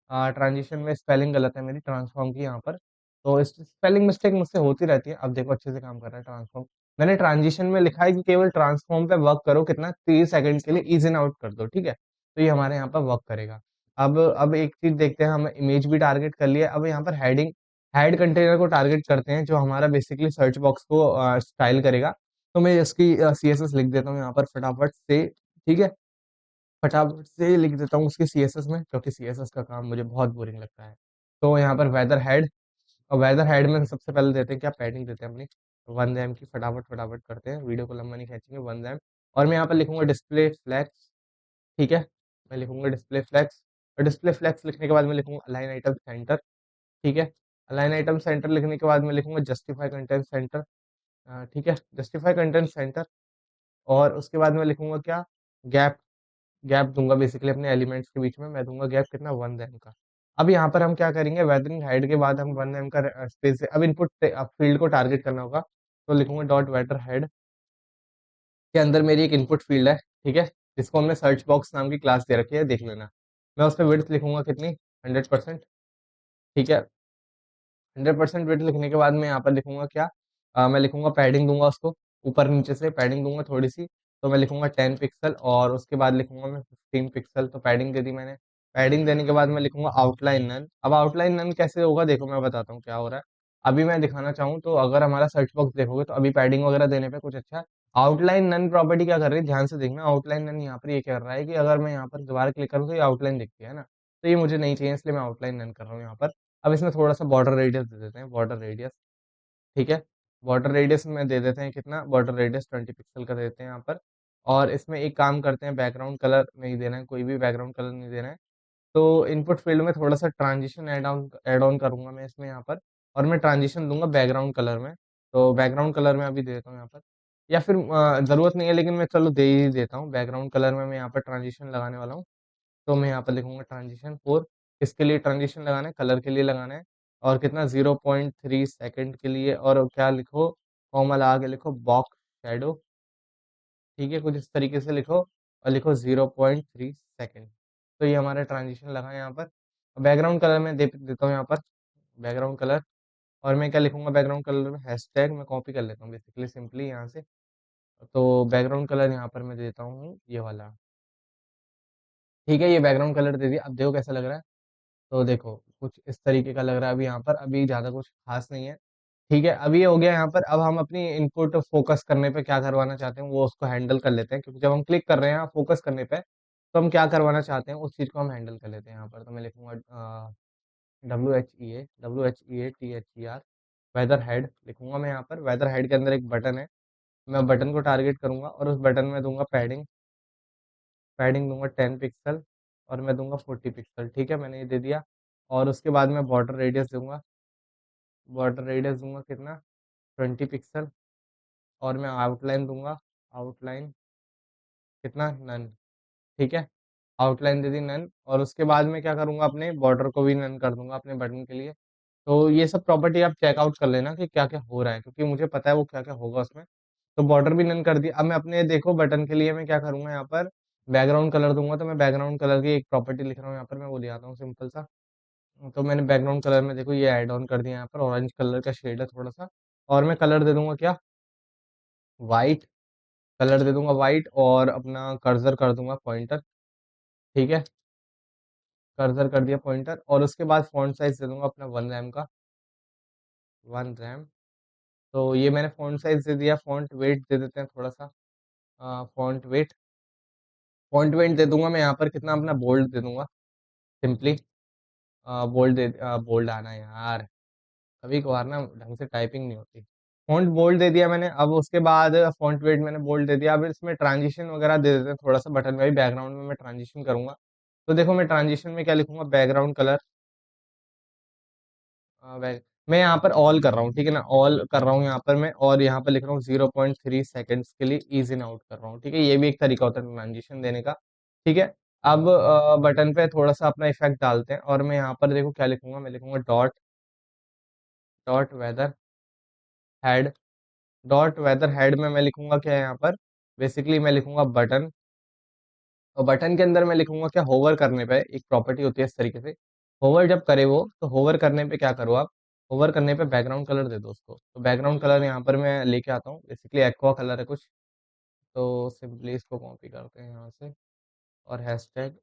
ट्रांज़िशन में स्पेलिंग गलत है मेरी ट्रांसफॉर्म की यहाँ पर, तो इस स्पेलिंग मिस्टेक मुझसे होती रहती है। अब देखो अच्छे से काम कर रहा है ट्रांसफॉर्म। मैंने ट्रांज़िशन में लिखा है कि केवल ट्रांसफॉर्म पे वर्क करो कितना, 30 सेकंड के लिए ईज़ इन आउट कर दो, ठीक है? तो ये हमारे यहाँ पर वर्क करेगा। अब एक चीज देखते हैं, हम इमेज भी टारगेट कर लिया, अब यहाँ पर हेड कंटेनर को टारगेट करते हैं जो हमारा बेसिकली सर्च बॉक्स को स्टाइल करेगा। तो मैं इसकी सीएसएस लिख देता हूँ यहाँ पर फटाफट से। ठीक है, फटाफट से लिख देता हूँ उसकी सीएसएस में, क्योंकि सीएसएस का काम मुझे बहुत बोरिंग लगता है। तो यहाँ पर वेदर हेड, और वेदर हेड में सबसे पहले देते हैं क्या, पैडिंग देते हैं अपनी 1 रैम की। फटाफट फटाफट करते हैं, वीडियो को लंबा नहीं खींचेंगे, 1 रैम। और मैं यहाँ पर लिखूंगा डिस्प्ले फ्लैक्स। ठीक है, मैं लिखूंगा डिस्प्ले फ्लैक्स। और डिस्प्ले फ्लैक्स लिखने के बाद मैं लिखूंगा अलाइन आइटम सेंटर। ठीक है, अलाइन आइटम सेंटर लिखने के बाद मैं लिखूंगा जस्टिफाई कंटेंट सेंटर। ठीक है, जस्टिफाई कंटेंट सेंटर। और उसके बाद मैं लिखूंगा क्या, गैप। गैप दूंगा बेसिकली अपने एलिमेंट्स के बीच में, मैं दूंगा गैप कितना, 1 रैम का। अब यहाँ पर हम क्या करेंगे, वेदरिंग हाइट के बाद हम 1 रैम का स्पेस, अब इनपुट फील्ड को टारगेट करना होगा। तो लिखूंगा डॉट वेदर हेड के अंदर मेरी एक इनपुट फील्ड है। ठीक है, जिसको हमने सर्च बॉक्स नाम की क्लास दे रखी है, देख लेना। मैं उस पर विड्थ लिखूंगा कितनी, 100%। ठीक है, 100% विड्थ लिखने के बाद मैं यहाँ पर लिखूंगा क्या, मैं लिखूंगा पैडिंग दूंगा उसको, ऊपर नीचे से पैडिंग दूंगा थोड़ी सी। तो मैं लिखूंगा 10 पिक्सल, और उसके बाद लिखूंगा मैं 15 पिक्सल, तो पैडिंग दे दी मैंने। पैडिंग देने के बाद मैं लिखूंगा आउटलाइन नन। अब आउटलाइन नन कैसे होगा, देखो मैं बताता हूँ क्या हो रहा है। अभी मैं दिखाना चाहूँ तो अगर हमारा सर्च बॉक्स देखोगे तो अभी पैडिंग वगैरह देने पे कुछ अच्छा। आउटलाइन नन प्रॉपर्टी क्या कर रही है, ध्यान से देखना। आउटलाइन नन यहाँ पर ये कर रहा है कि अगर मैं यहाँ पर दोबारा क्लिक करूँ तो ये आउटलाइन दिखती है ना, तो ये मुझे नहीं चाहिए, इसलिए मैं आउटलाइन नन कर रहा हूँ यहाँ पर। अब इसमें थोड़ा-सा बॉर्डर रेडियस दे देते हैं, बॉर्डर रेडियस। ठीक है, बॉर्डर रेडियस में दे देते हैं कितना, बॉर्डर रेडियस 20 पिक्सल का देते हैं यहाँ पर। और इसमें एक काम करते हैं, बैकग्राउंड कलर नहीं देना है, कोई भी बैकग्राउंड कलर नहीं देना है। तो इनपुट फील्ड में थोड़ा-सा ट्रांजिशन ऐड ऑन करूँगा मैं इसमें यहाँ पर, और मैं ट्रांजिशन दूँगा बैकग्राउंड कलर में। तो बैकग्राउंड कलर में अभी दे देता हूँ यहाँ पर, या फिर ज़रूरत नहीं है लेकिन मैं चलो दे ही देता हूँ। बैकग्राउंड कलर में मैं यहाँ पर ट्रांजिशन लगाने वाला हूँ। तो मैं यहाँ पर लिखूँगा ट्रांजिशन 4। किसके लिए ट्रांजिशन लगाना है, कलर के लिए लगाना है। और कितना, 0.3 सेकंड के लिए। और क्या लिखो, कॉमा लगा के लिखो बॉक्स शैडो। ठीक है, कुछ इस तरीके से लिखो, और लिखो 0.3 सेकंड। तो ये हमारा ट्रांजिशन लगा है यहाँ पर। बैकग्राउंड कलर में दे देता हूँ यहाँ पर, बैकग्राउंड कलर। और मैं क्या लिखूँगा बैकग्राउंड कलर में, हैशटैग मैं कॉपी कर लेता हूँ बेसिकली सिंपली यहाँ से। तो बैकग्राउंड कलर यहाँ पर मैं देता हूँ ये वाला। ठीक है, ये बैकग्राउंड कलर दे दिया, अब देखो कैसा लग रहा है। तो देखो कुछ इस तरीके का लग रहा है अभी यहाँ पर, अभी ज़्यादा कुछ खास नहीं है। ठीक है, अभी ये हो गया यहाँ पर। अब हम अपनी इनपुट फोकस करने पे क्या करवाना चाहते हैं वो उसको हैंडल कर लेते हैं, क्योंकि जब हम क्लिक कर रहे हैं फोकस करने पे, तो हम क्या करवाना चाहते हैं उस चीज़ को हम हैंडल कर लेते हैं यहाँ पर। तो मैं लिखूंगा WHEATHER वेदर हेड लिखूंगा मैं यहाँ पर। वेदर हेड के अंदर एक बटन है, मैं बटन को टारगेट करूंगा, और उस बटन में दूंगा पैडिंग। पैडिंग दूंगा 10 पिक्सल, और मैं दूंगा 40 पिक्सल। ठीक है, मैंने ये दे दिया। और उसके बाद मैं बॉर्डर रेडियस दूंगा, बॉर्डर रेडियस दूंगा कितना, 20 पिक्सल। और मैं आउटलाइन दूंगा, आउटलाइन कितना, नन। ठीक है, आउटलाइन दे दी नन। और उसके बाद मैं क्या करूंगा, अपने बॉर्डर को भी नन कर दूंगा अपने बटन के लिए। तो ये सब प्रॉपर्टी आप चेकआउट कर लेना कि क्या क्या हो रहा है, क्योंकि मुझे पता है वो क्या क्या होगा उसमें। तो बॉर्डर भी नन कर दिया। अब मैं अपने देखो बटन के लिए मैं क्या करूंगा यहाँ पर, बैकग्राउंड कलर दूंगा। तो मैं बैकग्राउंड कलर की एक प्रॉपर्टी लिख रहा हूँ यहाँ पर, मैं वो ले आता हूँ सिंपल सा। तो मैंने बैकग्राउंड कलर में देखो ये ऐड ऑन कर दिया यहाँ पर, ऑरेंज कलर का शेड है थोड़ा सा। और मैं कलर दे दूंगा क्या, वाइट। कलर दे दूंगा वाइट, और अपना कर्सर कर दूंगा पॉइंटर। ठीक है, कर्सर कर दिया पॉइंटर। और उसके बाद फॉन्ट साइज दे दूंगा अपना 1 रैम का, 1 रैम। तो ये मैंने फॉन्ट साइज दे दिया। फॉन्ट वेट दे देते हैं थोड़ा सा, फॉन्ट वेट। फॉन्ट वेट दे दूंगा मैं यहाँ पर कितना, अपना बोल्ड दे दूंगा सिंपली। बोल्ड आना है यार, कभी कभार ना ढंग से टाइपिंग नहीं होती। फॉन्ट बोल्ड दे दिया मैंने। अब उसके बाद फॉन्ट वेट मैंने बोल्ड दे दिया। अब इसमें ट्रांजिशन वगैरह दे देते हैं थोड़ा सा, बटन में भी बैकग्राउंड में मैं ट्रांजिशन करूंगा। तो देखो मैं ट्रांजिशन में क्या लिखूंगा, बैकग्राउंड कलर। मैं यहाँ पर ऑल कर रहा हूँ, ठीक है ना, ऑल कर रहा हूँ यहाँ पर मैं। और यहाँ पर लिख रहा हूँ 0.3 सेकेंड्स के लिए ईज इन आउट कर रहा हूँ। ठीक है, ये भी एक तरीका होता है ट्रांजिशन देने का। ठीक है, अब बटन पे थोड़ा सा अपना इफेक्ट डालते हैं। और मैं यहाँ पर देखो क्या लिखूंगा, मैं लिखूंगा dot, dot weather head. Dot weather head में मैं लिखूंगा क्या है यहाँ पर, बेसिकली मैं लिखूंगा बटन। और बटन के अंदर मैं लिखूंगा क्या, होवर करने पे एक प्रॉपर्टी होती है इस तरीके से। होवर जब करे वो, तो होवर करने पे क्या करो आप, होवर करने पे बैकग्राउंड कलर दे दो उसको। तो बैकग्राउंड कलर यहाँ पर मैं लेके आता हूँ, बेसिकली एक्वा कलर है कुछ। तो सिंपली इसको कॉपी करते हैं यहाँ से, और हैशटैग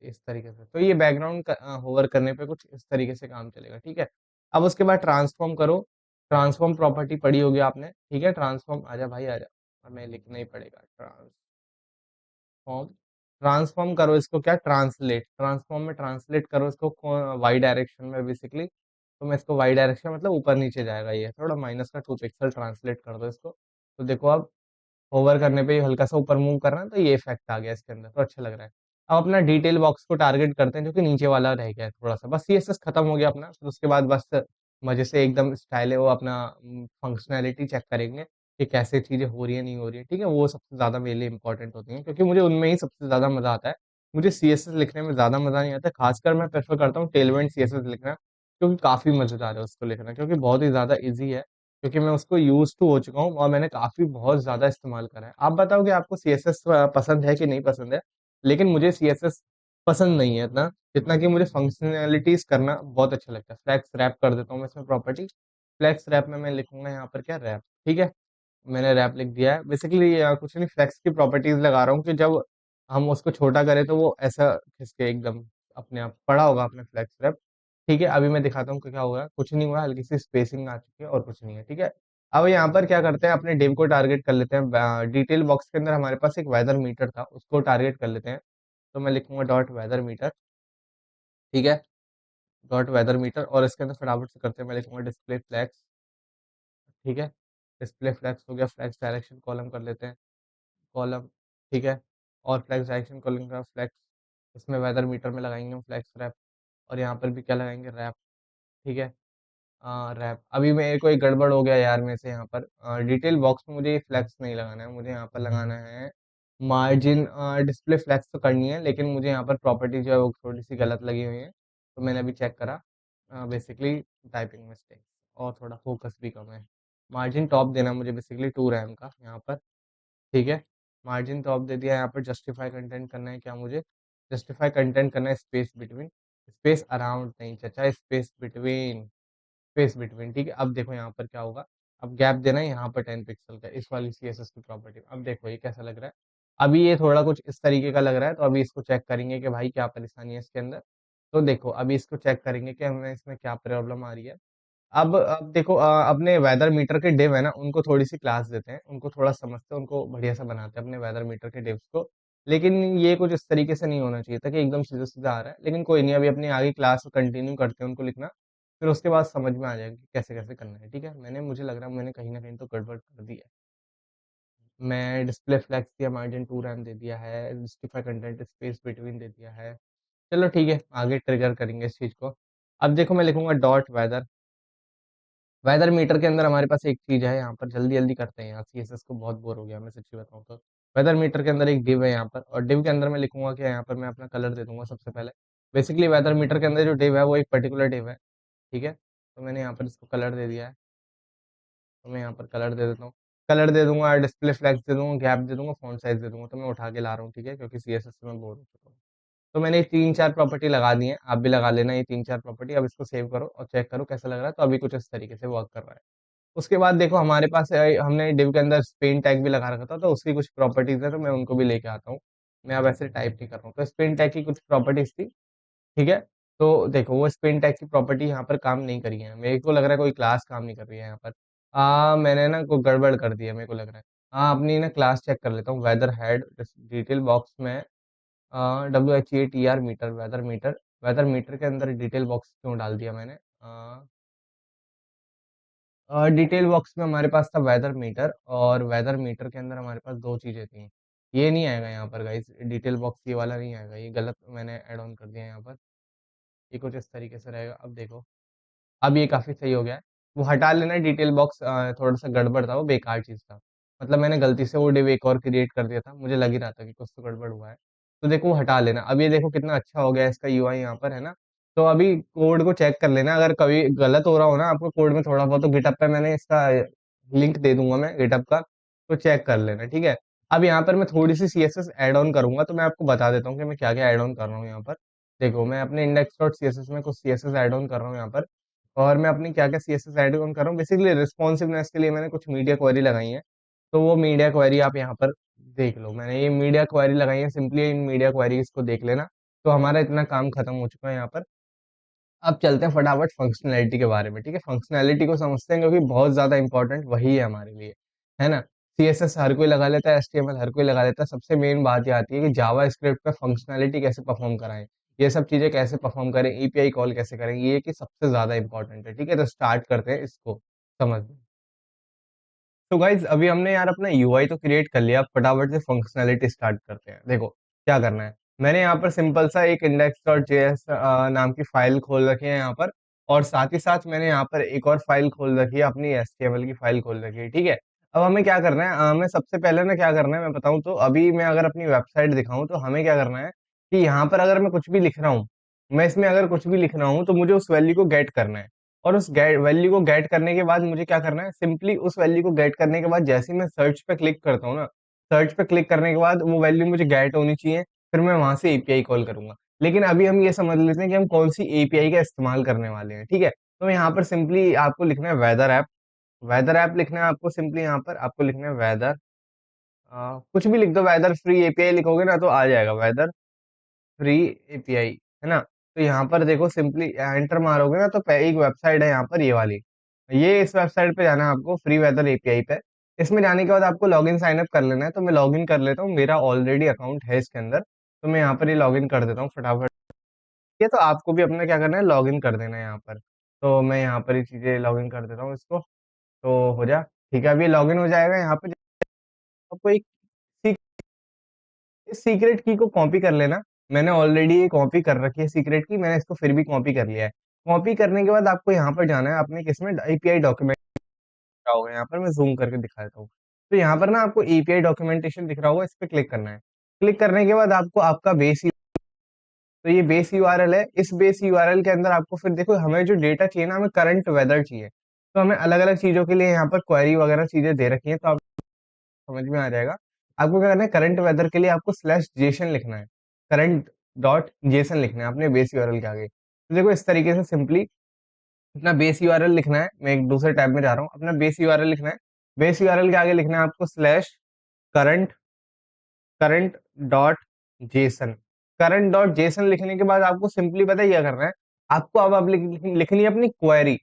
इस तरीके से। तो ये बैकग्राउंड होवर करने पे कुछ इस तरीके से काम चलेगा, ठीक है। अब उसके बाद ट्रांसफॉर्म करो। ट्रांसफॉर्म प्रॉपर्टी पढ़ी होगी आपने, ठीक है। ट्रांसफॉर्म, आजा भाई आजा, हमें लिखना ही पड़ेगा ट्रांसफॉर्म। ट्रांसफॉर्म करो इसको, क्या, ट्रांसलेट, ट्रांसफॉर्म में ट्रांसलेट करो इसको वाई डायरेक्शन में बेसिकली। तो मैं इसको वाई डायरेक्शन मतलब ऊपर नीचे जाएगा, ये थोड़ा माइनस का 2 पिक्सल ट्रांसलेट कर दो इसको। तो देखो अब होवर करने पे हल्का सा ऊपर मूव कर रहा है, तो ये इफेक्ट आ गया इसके अंदर, तो अच्छा लग रहा है। अब अपना डिटेल बॉक्स को टारगेट करते हैं, जो कि नीचे वाला रह गया है थोड़ा सा, बस सीएसएस खत्म हो गया अपना। फिर उसके बाद बस मजे से एकदम स्टाइल है वो अपना, फंक्शनैलिटी चेक करेंगे कि कैसे चीजें हो रही है नहीं हो रही है, ठीक है। वो सबसे ज्यादा मेरे लिए इंपॉर्टेंट होती है, क्योंकि मुझे उनमें ही सबसे ज्यादा मजा आता है। मुझे सीएसएस लिखने में ज्यादा मजा नहीं आता, खासकर मैं प्रेफर करता हूँ टेलविंड सीएसएस लिखना, क्योंकि काफी मजेदार है उसको लिखना, क्योंकि बहुत ही ज्यादा इजी है। क्योंकि मैं उसको यूज टू हो चुका हूँ और मैंने काफी बहुत ज्यादा इस्तेमाल करा है। आप बताओ कि आपको सीएसएस पसंद है कि नहीं पसंद है। लेकिन मुझे सीएसएस पसंद नहीं है इतना, जितना कि मुझे फंक्शनैलिटीज करना बहुत अच्छा लगता है। फ्लैक्स रैप कर देता हूँ मैं इसमें प्रॉपर्टी। फ्लैक्स रैप में मैं लिखूंगा यहाँ पर क्या, रैप, ठीक है। मैंने रैप लिख दिया है बेसिकली। कुछ नहीं, फ्लैक्स की प्रॉपर्टीज लगा रहा हूँ कि जब हम उसको छोटा करें तो वो ऐसा खिसके एकदम अपने आप, पड़ा होगा आपने फ्लैक्स रैप, ठीक है। अभी मैं दिखाता हूँ कि क्या हुआ है, कुछ नहीं हुआ, हल्की सी स्पेसिंग आ चुकी है और कुछ नहीं है, ठीक है। अब यहाँ पर क्या करते हैं, अपने डिव को टारगेट कर लेते हैं। डिटेल बॉक्स के अंदर हमारे पास एक वेदर मीटर था, उसको टारगेट कर लेते हैं। तो मैं लिखूंगा डॉट वेदर मीटर, ठीक है। डॉट वेदर मीटर, और इसके अंदर फटाफट से करते हैं, मैं लिखूंगा डिस्प्ले फ्लैक्स, ठीक है। डिस्प्ले फ्लैक्स हो गया, फ्लैक्स डायरेक्शन कॉलम कर लेते हैं, कॉलम, ठीक है। और फ्लैक्स डायरेक्शन कॉलम का फ्लैक्स, इसमें वेदर मीटर में लगाएंगे हम फ्लैक्स रैप। और यहाँ पर भी क्या लगाएंगे, रैप, ठीक है। रैप, अभी मेरे को एक गड़बड़ हो गया यार मेरे से, यहाँ पर डिटेल बॉक्स में मुझे ये फ्लैक्स नहीं लगाना है, मुझे यहाँ पर लगाना है मार्जिन। डिस्प्ले फ्लैक्स तो करनी है, लेकिन मुझे यहाँ पर प्रॉपर्टी जो है वो थोड़ी सी गलत लगी हुई है। तो मैंने अभी चेक करा, बेसिकली टाइपिंग मिस्टेक, और थोड़ा फोकस भी कम है। मार्जिन टॉप देना मुझे बेसिकली 2 रैम का यहाँ पर, ठीक है। मार्जिन टॉप दे दिया, यहाँ पर जस्टिफाई कंटेंट करना है क्या मुझे, जस्टिफाई कंटेंट करना है स्पेस बिटवीन, स्पेस अराउंड नहीं चाचा, स्पेस बिटवीन, स्पेस बिटवीन, ठीक है। अब देखो यहाँ पर क्या होगा, अब गैप देना है यहाँ पर 10 पिक्सल का, इस वाली सीएसएस की प्रॉपर्टी। अब देखो ये कैसा लग रहा है, अभी ये थोड़ा कुछ इस तरीके का लग रहा है, तो अभी इसको चेक करेंगे कि भाई क्या परेशानी है इसके अंदर। तो देखो अभी इसको चेक करेंगे कि हमें इसमें क्या प्रॉब्लम आ रही है। अब देखो, अपने वेदर मीटर के डिव है ना, उनको थोड़ी सी क्लास देते हैं, उनको थोड़ा समझते हैं, उनको बढ़िया सा बनाते हैं अपने वेदर मीटर के डिव्स को। लेकिन ये कुछ इस तरीके से नहीं होना चाहिए था कि एकदम सीधा सीधा आ रहा है, लेकिन कोई नहीं, अभी अपनी आगे क्लास कंटिन्यू करते हैं उनको लिखना। फिर उसके बाद समझ में आ जाएगा कि कैसे कैसे करना है, ठीक है। मुझे लग रहा है मैंने कहीं ना कहीं तो गड़बड़ कर दी है। मैं डिस्प्ले फ्लैक्स दिया, मार्जिन 2 रैम दे दिया है, जस्टिफाई कंटेंट स्पेस बिटवीन दे दिया है। चलो ठीक है, आगे ट्रिगर करेंगे इस चीज को। अब देखो मैं लिखूंगा डॉट वेदर। वेदर मीटर के अंदर हमारे पास एक चीज है, यहाँ पर जल्दी जल्दी करते हैं यार, सीएसएस को बहुत बोर हो गया मैं सच्ची बताऊँ तो। वेदर मीटर के अंदर एक डिव है यहाँ पर, और डिव के अंदर मैं लिखूंगा कि यहाँ पर मैं अपना कलर दे दूंगा सबसे पहले। बेसिकली वेदर मीटर के अंदर जो डिव है वो एक पर्टिकुलर डिव है, ठीक है। तो मैंने यहाँ पर इसको कलर दे दिया है, तो मैं यहाँ पर कलर दे देता हूँ। कलर दे दूंगा, डिस्प्ले फ्लैक्स दे दूंगा, गैप दे दूंगा, फॉन्ट साइज दे दूंगा। तो मैं उठा के ला रहा हूँ, ठीक है, क्योंकि सीएसएस से मैं बोर हो चुका हूँ। तो मैंने ये 3-4 प्रॉपर्टी लगा दी है, आप भी लगा लेना ये 3-4 प्रॉपर्टी। अब इसको सेव करो और चेक करो कैसा लग रहा है, तो अभी कुछ इस तरीके से वर्क कर रहा है। उसके बाद देखो हमारे पास हमने डिव के अंदर स्पेन टैग भी लगा रखा था, तो उसकी कुछ प्रॉपर्टीज है, तो मैं उनको भी लेके आता हूँ। मैं अब ऐसे टाइप नहीं कर रहा हूँ, तो स्पेन टैग की कुछ प्रॉपर्टीज थी, ठीक है। तो देखो वो स्पेन टैग की प्रॉपर्टी यहाँ पर काम नहीं करी है, मेरे को लग रहा है कोई क्लास काम नहीं कर रही है यहाँ पर। मैंने ना कोई गड़बड़ कर दी है मेरे को लग रहा है। अपनी ना क्लास चेक कर लेता हूँ, वेदर हेड डिटेल बॉक्स में, WHEATR meter, weather meter. Weather meter के अंदर डिटेल बॉक्स क्यों डाल दिया मैंने, डिटेल बॉक्स में हमारे पास था वेदर मीटर, और वेदर मीटर के अंदर हमारे पास दो चीजें थी। ये नहीं आएगा यहाँ पर गाइस, डिटेल बॉक्स ये वाला नहीं आएगा, ये गलत मैंने ऐड ऑन कर दिया यहाँ पर। ये कुछ इस तरीके से रहेगा, अब देखो अब ये काफी सही हो गया है। वो हटा लेना डिटेल बॉक्स, थोड़ा सा गड़बड़ था, वो बेकार चीज था। मतलब मैंने गलती से वो डिव एक और क्रिएट कर दिया था, मुझे लग ही रहा था कि कुछ तो गड़बड़ हुआ है। तो देखो वो हटा लेना, अब ये देखो कितना अच्छा हो गया इसका यूआई यहाँ पर, है ना। तो अभी कोड को चेक कर लेना, अगर कभी गलत हो रहा हो ना आपको कोड में थोड़ा बहुत, तो गिटअप पे मैंने इसका लिंक दे दूंगा मैं गिटअप का, तो चेक कर लेना, ठीक है। अब यहाँ पर मैं थोड़ी सी सीएसएस ऐड ऑन करूंगा, तो मैं आपको बता देता हूँ कि मैं क्या क्या ऐड ऑन कर रहा हूँ यहाँ पर। देखो मैं अपने इंडेक्स डॉट सीएसएस में कुछ सीएसएस ऐड ऑन कर रहा हूँ यहाँ पर। और मैं अपनी क्या क्या सीएसएस ऐड ऑन कर रहा हूँ, बेसिकली रिस्पॉन्सिवनेस के लिए मैंने कुछ मीडिया क्वेरी लगाई है। तो वो मीडिया क्वेरी आप यहाँ पर देख लो, मैंने ये मीडिया क्वेरी लगाई है, सिंपली इन मीडिया क्वेरीज को देख लेना। तो हमारा इतना काम खत्म हो चुका है यहाँ पर। अब चलते हैं फटाफट फंक्शनैलिटी के बारे में, ठीक है। फंक्शनैलिटी को समझते हैं क्योंकि बहुत ज़्यादा इंपॉर्टेंट वही है हमारे लिए, है ना। सीएसएस हर कोई लगा लेता है, एचटीएमएल हर कोई लगा लेता है, सबसे मेन बात ये आती है कि जावा स्क्रिप्ट पे फंक्शनैलिटी कैसे परफॉर्म कराएं, ये सब चीज़ें कैसे परफॉर्म करें, एपीआई कॉल कैसे करें, ये कि सबसे ज़्यादा इंपॉर्टेंट है, ठीक है। तो स्टार्ट करते हैं इसको समझ। तो गाइज अभी हमने यार अपना यूआई तो क्रिएट कर लिया, अब फटाफट से फंक्शनैलिटी स्टार्ट करते हैं। देखो क्या करना है, मैंने यहाँ पर सिंपल सा एक index.js नाम की फाइल खोल रखी है यहाँ पर, और साथ ही साथ मैंने यहाँ पर एक और फाइल खोल रखी है, अपनी एचटीएमएल की फाइल खोल रखी है, ठीक है। अब हमें क्या करना है, हमें सबसे पहले ना क्या करना है मैं बताऊँ तो, अभी मैं अगर अपनी वेबसाइट दिखाऊं तो हमें क्या करना है कि यहाँ पर अगर मैं कुछ भी लिख रहा हूँ, मैं इसमें अगर कुछ भी लिख रहा हूँ तो मुझे उस वैल्यू को गेट करना है। और उस वैल्यू को गेट करने के बाद मुझे क्या करना है, सिंपली उस वैल्यू को गेट करने के बाद जैसे ही मैं सर्च पे क्लिक करता हूँ ना, सर्च पे क्लिक करने के बाद वो वैल्यू मुझे गेट होनी चाहिए, फिर मैं वहां से एपीआई कॉल करूंगा। लेकिन अभी हम ये समझ लेते हैं कि हम कौन सी एपीआई का इस्तेमाल करने वाले हैं, ठीक है। तो यहाँ पर सिंपली आपको लिखना है वेदर ऐप। वेदर ऐप लिखना है आपको, सिंपली यहाँ पर आपको लिखना है वेदर, कुछ भी लिख दो, वेदर फ्री एपीआई लिखोगे ना तो आ जाएगा, वेदर फ्री एपीआई, है ना। तो यहाँ पर देखो सिंपली एंटर मारोगे ना तो एक वेबसाइट है यहाँ पर ये वाली, ये इस वेबसाइट पे जाना है आपको, फ्री वेदर एपीआई पे। इसमें जाने के बाद आपको लॉगिन साइन अप कर लेना है, तो मैं लॉगिन कर लेता हूँ, मेरा ऑलरेडी अकाउंट है इसके अंदर, तो मैं यहाँ पर ये लॉगिन कर देता हूँ फटाफट। ये तो आपको भी अपना क्या करना है, लॉगिन कर देना है यहाँ पर। तो मैं यहाँ पर ये चीजें लॉगिन कर देता हूँ इसको, तो हो जा, ठीक है। अभी लॉगिन हो जाएगा यहाँ पे, आपको एक इस सीक्रेट की को कॉपी कर लेना। मैंने ऑलरेडी ये कॉपी कर रखी है सीक्रेट की, मैंने इसको फिर भी कॉपी कर लिया है। कॉपी करने के बाद आपको यहाँ पर जाना है अपने किसमें, एपीआई डॉक्यूमेंट दिख रहा होगा यहाँ पर, मैं जूम करके दिखा देता हूँ। तो यहाँ पर ना आपको एपीआई डॉक्यूमेंटेशन दिख रहा होगा, इस पर क्लिक करना है। क्लिक करने के बाद आपको आपका बेस, तो ये बेस यूआरएल है, इस बेस यूआरएल के अंदर आपको फिर देखो हमें जो डेटा चाहिए ना, हमें करंट वेदर चाहिए। तो हमें अलग अलग चीजों के लिए यहाँ पर क्वेरी वगैरह चीजें दे रखी है, तो आप समझ में आ जाएगा। आपको क्या करना है, करंट वेदर के लिए आपको स्लैश जेसन लिखना है, करंट डॉट जेसन लिखना है अपने बेस यूआरएल के आगे। तो देखो इस तरीके से सिंपली अपना बेस यूआरएल लिखना है, मैं एक दूसरे टैब में जा रहा हूँ, अपना बेस यूआरएल लिखना है। बेस यूआरएल के आगे लिखना है आपको slash current, current dot JSON. Current dot JSON लिखने के बाद आपको सिंपली पता है क्या करना है, आपको अब लिखनी है अपनी क्वेरी।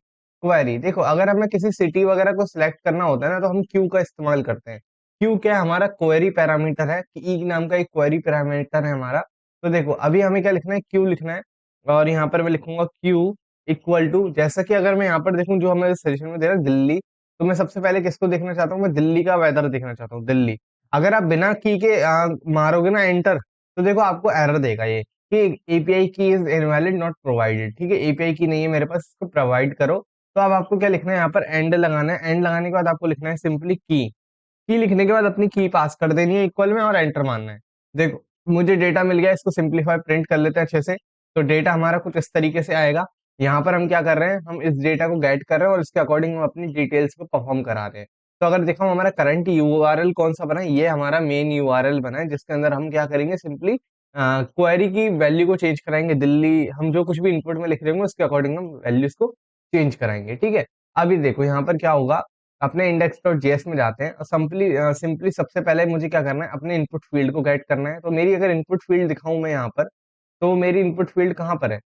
क्वेरी देखो, अगर हमें किसी सिटी वगैरह को सिलेक्ट करना होता है ना, तो हम क्यू का इस्तेमाल करते हैं। क्यू क्या है, हमारा क्वेरी पैरामीटर है, कि ई नाम का एक क्वेरी पैरामीटर है हमारा। तो देखो अभी हमें क्या लिखना है, क्यू लिखना है। और यहाँ पर मैं लिखूंगा क्यू इक्वल टू, जैसा कि अगर मैं यहाँ पर देखूं जो हमें सजेशन में दे रहा है दिल्ली, तो मैं सबसे पहले किसको देखना चाहता हूँ, मैं दिल्ली का वेदर देखना चाहता हूँ, दिल्ली। अगर आप बिना की के मारोगे ना एंटर, तो देखो आपको एरर देगा ये कि एपीआई की इज इनवैलिड नॉट प्रोवाइडेड, ठीक है, एपीआई की नहीं है मेरे पास, इसको प्रोवाइड करो। तो अब आपको क्या लिखना है, यहाँ पर एंड लगाना है। एंड लगाने के बाद आपको लिखना है सिंपली की लिखने के बाद अपनी की पास कर देनी है इक्वल में, और एंटर मारना है। देखो मुझे डेटा मिल गया, इसको सिंपलीफाई प्रिंट कर लेते हैं अच्छे से। तो डेटा हमारा कुछ इस तरीके से आएगा। यहाँ पर हम क्या कर रहे हैं, हम इस डेटा को गेट कर रहे हैं और इसके अकॉर्डिंग हम अपनी डिटेल्स को परफॉर्म करा रहे हैं। तो अगर देखो हमारा करंट यूआरएल कौन सा बना है, ये हमारा मेन यूआरएल बना है, जिसके अंदर हम क्या करेंगे, सिंपली क्वेरी की वैल्यू को चेंज कराएंगे, दिल्ली, हम जो कुछ भी इनपुट में लिख रहे होंगे उसके अकॉर्डिंग हम वैल्यूज को चेंज कराएंगे, ठीक है। अभी देखो यहाँ पर क्या होगा, अपने index.js में जाते हैं और सिंपली सिंपली सबसे पहले मुझे क्या करना है, अपने इनपुट फील्ड को गेट करना है। तो मेरी अगर इनपुट फील्ड दिखाऊं मैं यहाँ पर, तो मेरी इनपुट फील्ड कहाँ पर है,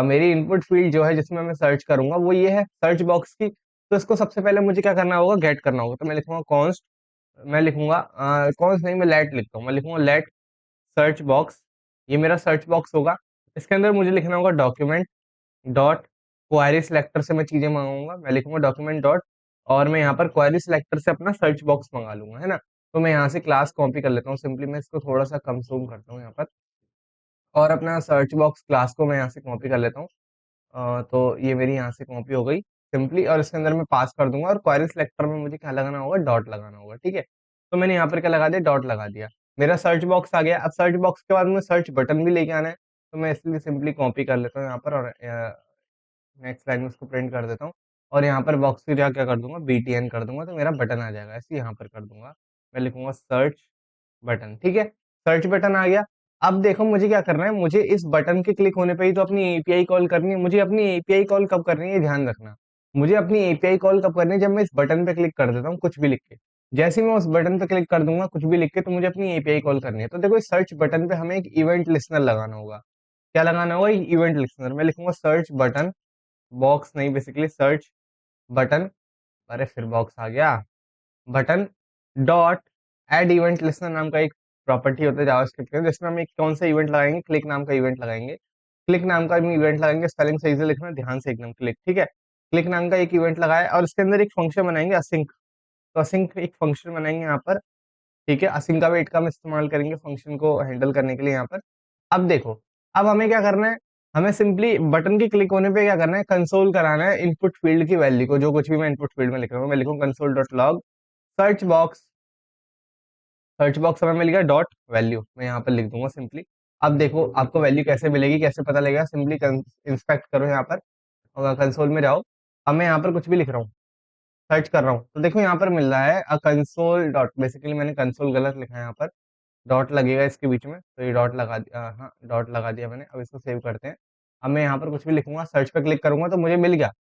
मेरी इनपुट फील्ड जो है जिसमें मैं सर्च करूंगा वो ये है, सर्च बॉक्स की। तो इसको सबसे पहले मुझे क्या करना होगा, गेट करना होगा। तो मैं लिखूंगा कॉन्स्ट, मैं लिखूंगा कॉन्स्ट नहीं, मैं लेट लिखता हूँ, मैं लिखूंगा लेट सर्च बॉक्स, ये मेरा सर्च बॉक्स होगा। इसके अंदर मुझे लिखना होगा डॉक्यूमेंट डॉट क्वेरी सिलेक्टर से मैं चीजें मंगाऊंगा, मैं लिखूंगा डॉक्यूमेंट डॉट, और मैं यहाँ पर क्वेरी सिलेक्टर से अपना सर्च बॉक्स मंगा लूंगा, है ना। तो मैं यहाँ से क्लास कॉपी कर लेता हूँ, सिंपली मैं इसको थोड़ा सा कम जूम करता हूँ यहाँ पर, और अपना सर्च बॉक्स क्लास को मैं यहाँ से कॉपी कर लेता हूँ। तो ये मेरी यहाँ से कॉपी हो गई सिंपली, और इसके अंदर मैं पास कर दूंगा, और क्वेरी सिलेक्टर में मुझे क्या लगाना होगा, डॉट लगाना होगा, ठीक है। तो मैंने यहाँ पर क्या लगा दिया, डॉट लगा दिया। मेरा सर्च बॉक्स आ गया। अब सर्च बॉक्स के बाद में सर्च बटन भी लेके आना है, तो मैं इसलिए सिंपली कॉपी कर लेता हूँ यहाँ पर, और नेक्स्ट लाइन में उसको प्रिंट कर देता हूँ। और यहाँ पर बॉक्स की जगह क्या कर दूंगा, बीटीएन कर दूंगा, तो मेरा बटन आ जाएगा, ऐसे यहाँ पर कर दूंगा। मैं लिखूंगा सर्च बटन, ठीक है। सर्च बटन आ गया। अब देखो मुझे क्या करना है, मुझे इस बटन के क्लिक होने पे ही तो अपनी एपीआई कॉल करनी है। मुझे अपनी एपीआई कॉल कब करनी है, ये ध्यान रखना। मुझे अपनी एपीआई कॉल कब करनी है, जब मैं इस बटन पे क्लिक कर देता हूँ कुछ भी लिख के। जैसे ही मैं उस बटन पे क्लिक कर दूंगा कुछ भी लिख के, तो मुझे अपनी एपीआई कॉल करनी है। तो देखो इस सर्च बटन पे हमें एक इवेंट लिसनर लगाना होगा। क्या लगाना होगा, इवेंट लिस्नर। मैं लिखूंगा सर्च बटन बॉक्स, नहीं बेसिकली सर्च बटन, अरे फिर बॉक्स आ गया, button dot add event listener नाम का एक प्रॉपर्टी होता है जावास्क्रिप्ट के, जिसमें हम एक कौन सा इवेंट लगाएंगे, क्लिक नाम का इवेंट लगाएंगे। क्लिक नाम का इवेंट लगाएंगे, स्पेलिंग सही से लिखना ध्यान से एकदम, क्लिक, ठीक है। क्लिक नाम का एक इवेंट लगाया और इसके अंदर एक फंक्शन बनाएंगे असिंक। तो असिंक एक फंक्शन बनाएंगे यहाँ पर, ठीक है। असिंक का वेट का हम इस्तेमाल करेंगे फंक्शन को हैंडल करने के लिए यहाँ पर। अब देखो, अब हमें क्या करना है, हमें सिंपली बटन के क्लिक होने पे क्या करना है, कंसोल कराना है इनपुट फील्ड की वैल्यू को, जो कुछ भी मैं इनपुट फील्ड में लिख रहा हूँ। मैं लिखूंगा console dot log search box, search box में मिल गया डॉट वैल्यू, मैं यहाँ पर लिख दूंगा सिंपली। अब देखो आपको वैल्यू कैसे मिलेगी, कैसे पता लगेगा, सिंपली इंस्पेक्ट करो यहाँ पर और कंसोल में जाओ। अब मैं यहाँ पर कुछ भी लिख रहा हूँ, सर्च कर रहा हूँ, तो देखो यहाँ पर मिल रहा है अ कंसोल डॉट, बेसिकली मैंने कंसोल गलत लिखा है यहाँ पर, डॉट लगेगा इसके बीच में, तो ये डॉट लगा दिया, हाँ डॉट लगा दिया मैंने। अब इसको सेव करते हैं। अब मैं यहाँ पर कुछ भी लिखूंगा, सर्च पे क्लिक करूंगा तो मुझे मिल गया,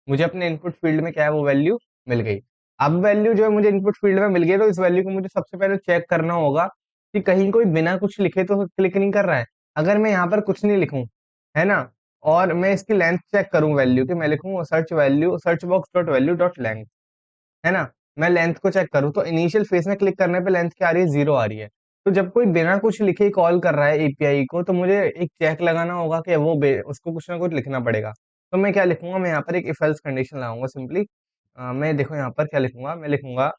मुझे अपने इनपुट फील्ड में क्या है वो वैल्यू मिल गई। अब वैल्यू जो है मुझे इनपुट फील्ड में मिल गई, तो इस वैल्यू को मुझे सबसे पहले चेक करना होगा कि कहीं कोई बिना कुछ लिखे तो क्लिक नहीं कर रहा है। अगर मैं यहाँ पर कुछ नहीं लिखूं, है ना, और मैं इसकी लेंथ चेक करूं वैल्यू की, मैं लिखूं search value search box dot value dot length, है ना, मैं लेंथ को चेक करूँ तो इनिशियल फेज में क्लिक करने पे लेंथ क्या आ रही है, 0 आ रही है। तो जब कोई बिना कुछ लिखे ही कॉल कर रहा है एपीआई को, तो मुझे एक चेक लगाना होगा कि उसको कुछ ना कुछ लिखना पड़ेगा। तो मैं क्या लिखूंगा, मैं यहाँ पर एक इफ एल्स कंडीशन लगाऊंगा सिंपली। मैं देखो यहाँ पर क्या लिखूंगा, मैं लिखूंगा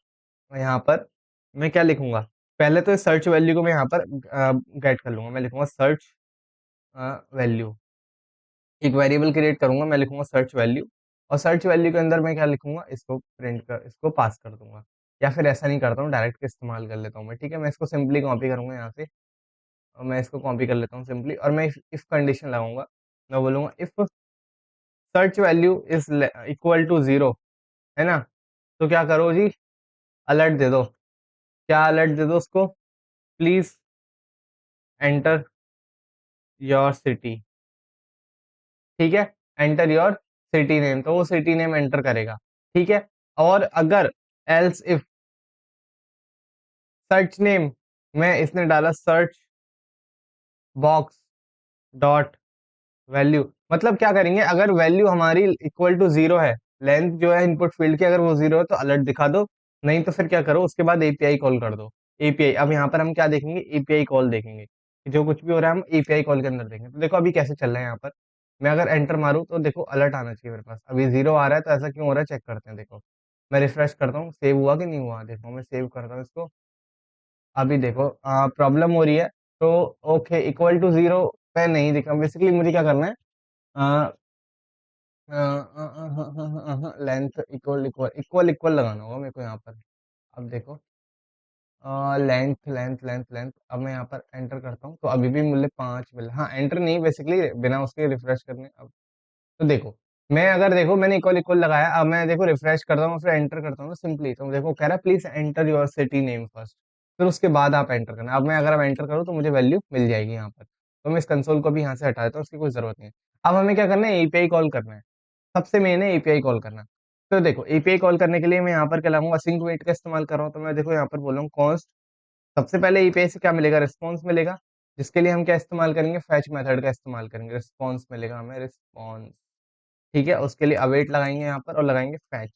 यहाँ पर, मैं क्या लिखूंगा, पहले तो सर्च वैल्यू को मैं यहाँ पर गेट कर लूंगा। मैं लिखूंगा सर्च वैल्यू, एक वेरिएबल क्रिएट करूंगा, मैं लिखूंगा सर्च वैल्यू। और सर्च वैल्यू के अंदर मैं क्या लिखूंगा, इसको प्रिंट कर, इसको पास कर दूंगा। या फिर ऐसा नहीं करता हूँ, डायरेक्ट इस्तेमाल कर लेता हूँ मैं, ठीक है। मैं इसको सिंपली कॉपी करूंगा यहाँ से, और मैं इसको कॉपी कर लेता हूँ सिंपली, और मैं इफ कंडीशन लगाऊंगा। मैं बोलूंगा if search value is equal to 0, है ना, तो क्या करो जी, अलर्ट दे दो। क्या अलर्ट दे दो उसको, प्लीज एंटर योर सिटी, ठीक है, एंटर योर सिटी नेम, तो वो सिटी नेम एंटर करेगा, ठीक है। और अगर एल्स इफ सर्च नेम में इसने डाला सर्च बॉक्स डॉट वैल्यू, मतलब क्या करेंगे, अगर वैल्यू हमारी इक्वल टू 0 है, लेंथ जो है इनपुट फील्ड की अगर वो 0 है तो अलर्ट दिखा दो, नहीं तो फिर क्या करो, उसके बाद एपीआई कॉल कर दो। एपीआई, अब यहाँ पर हम क्या देखेंगे, एपीआई कॉल देखेंगे, कि जो कुछ भी हो रहा है हम एपीआई कॉल के अंदर देखेंगे। तो देखो अभी कैसे चल रहा है यहाँ पर, मैं अगर एंटर मारूं तो देखो अलर्ट आना चाहिए मेरे पास, अभी 0 आ रहा है, तो ऐसा क्यों हो रहा है चेक करते हैं। देखो मैं रिफ्रेश करता हूँ, सेव हुआ कि नहीं हुआ, देखो मैं सेव करता हूँ इसको। अभी देखो प्रॉब्लम हो रही है, तो ओके इक्वल टू 0 पे नहीं दिखा, बेसिकली मुझे क्या करना है, length equal equal equal equal लगाना होगा मेरे को यहाँ पर। अब देखो लेंथ लेंथ लेंथ लेंथ, अब मैं यहाँ पर एंटर करता हूँ तो अभी भी मूल्य 5 मिला, हाँ एंटर नहीं, बेसिकली बिना उसके रिफ्रेश करने। अब तो देखो, मैं अगर देखो मैंने इक्वल इक्वल लगाया, अब मैं देखो रिफ्रेश करता हूँ फिर एंटर करता हूँ सिंपली, तो देखो कह रहा है please enter your city name first, फिर उसके बाद आप एंटर करना। अब मैं अगर अब एंटर करूँ तो मुझे वैल्यू मिल जाएगी यहाँ पर, तो मैं इस कंसोल को भी यहाँ से हटा देता हूँ, उसकी कोई जरूरत नहीं है। अब हमें क्या करना है, एपीआई कॉल करना है, सबसे मेन है एपीआई कॉल करना। तो देखो एपीआई कॉल करने के लिए मैं यहाँ पर क्या लाऊंगा, सिंक वेट का इस्तेमाल कर रहा हूँ, तो मैं देखो यहाँ पर बोल रहा हूँ कॉन्स्ट, सबसे पहले एपीआई से क्या मिलेगा, रिस्पॉन्स मिलेगा, जिसके लिए हम क्या इस्तेमाल करेंगे, फैच मेथड का इस्तेमाल करेंगे, रिस्पॉन्स मिलेगा हमें, रिस्पॉन्स, ठीक है। उसके लिए अवेट लगाएंगे यहाँ पर और लगाएंगे फैच,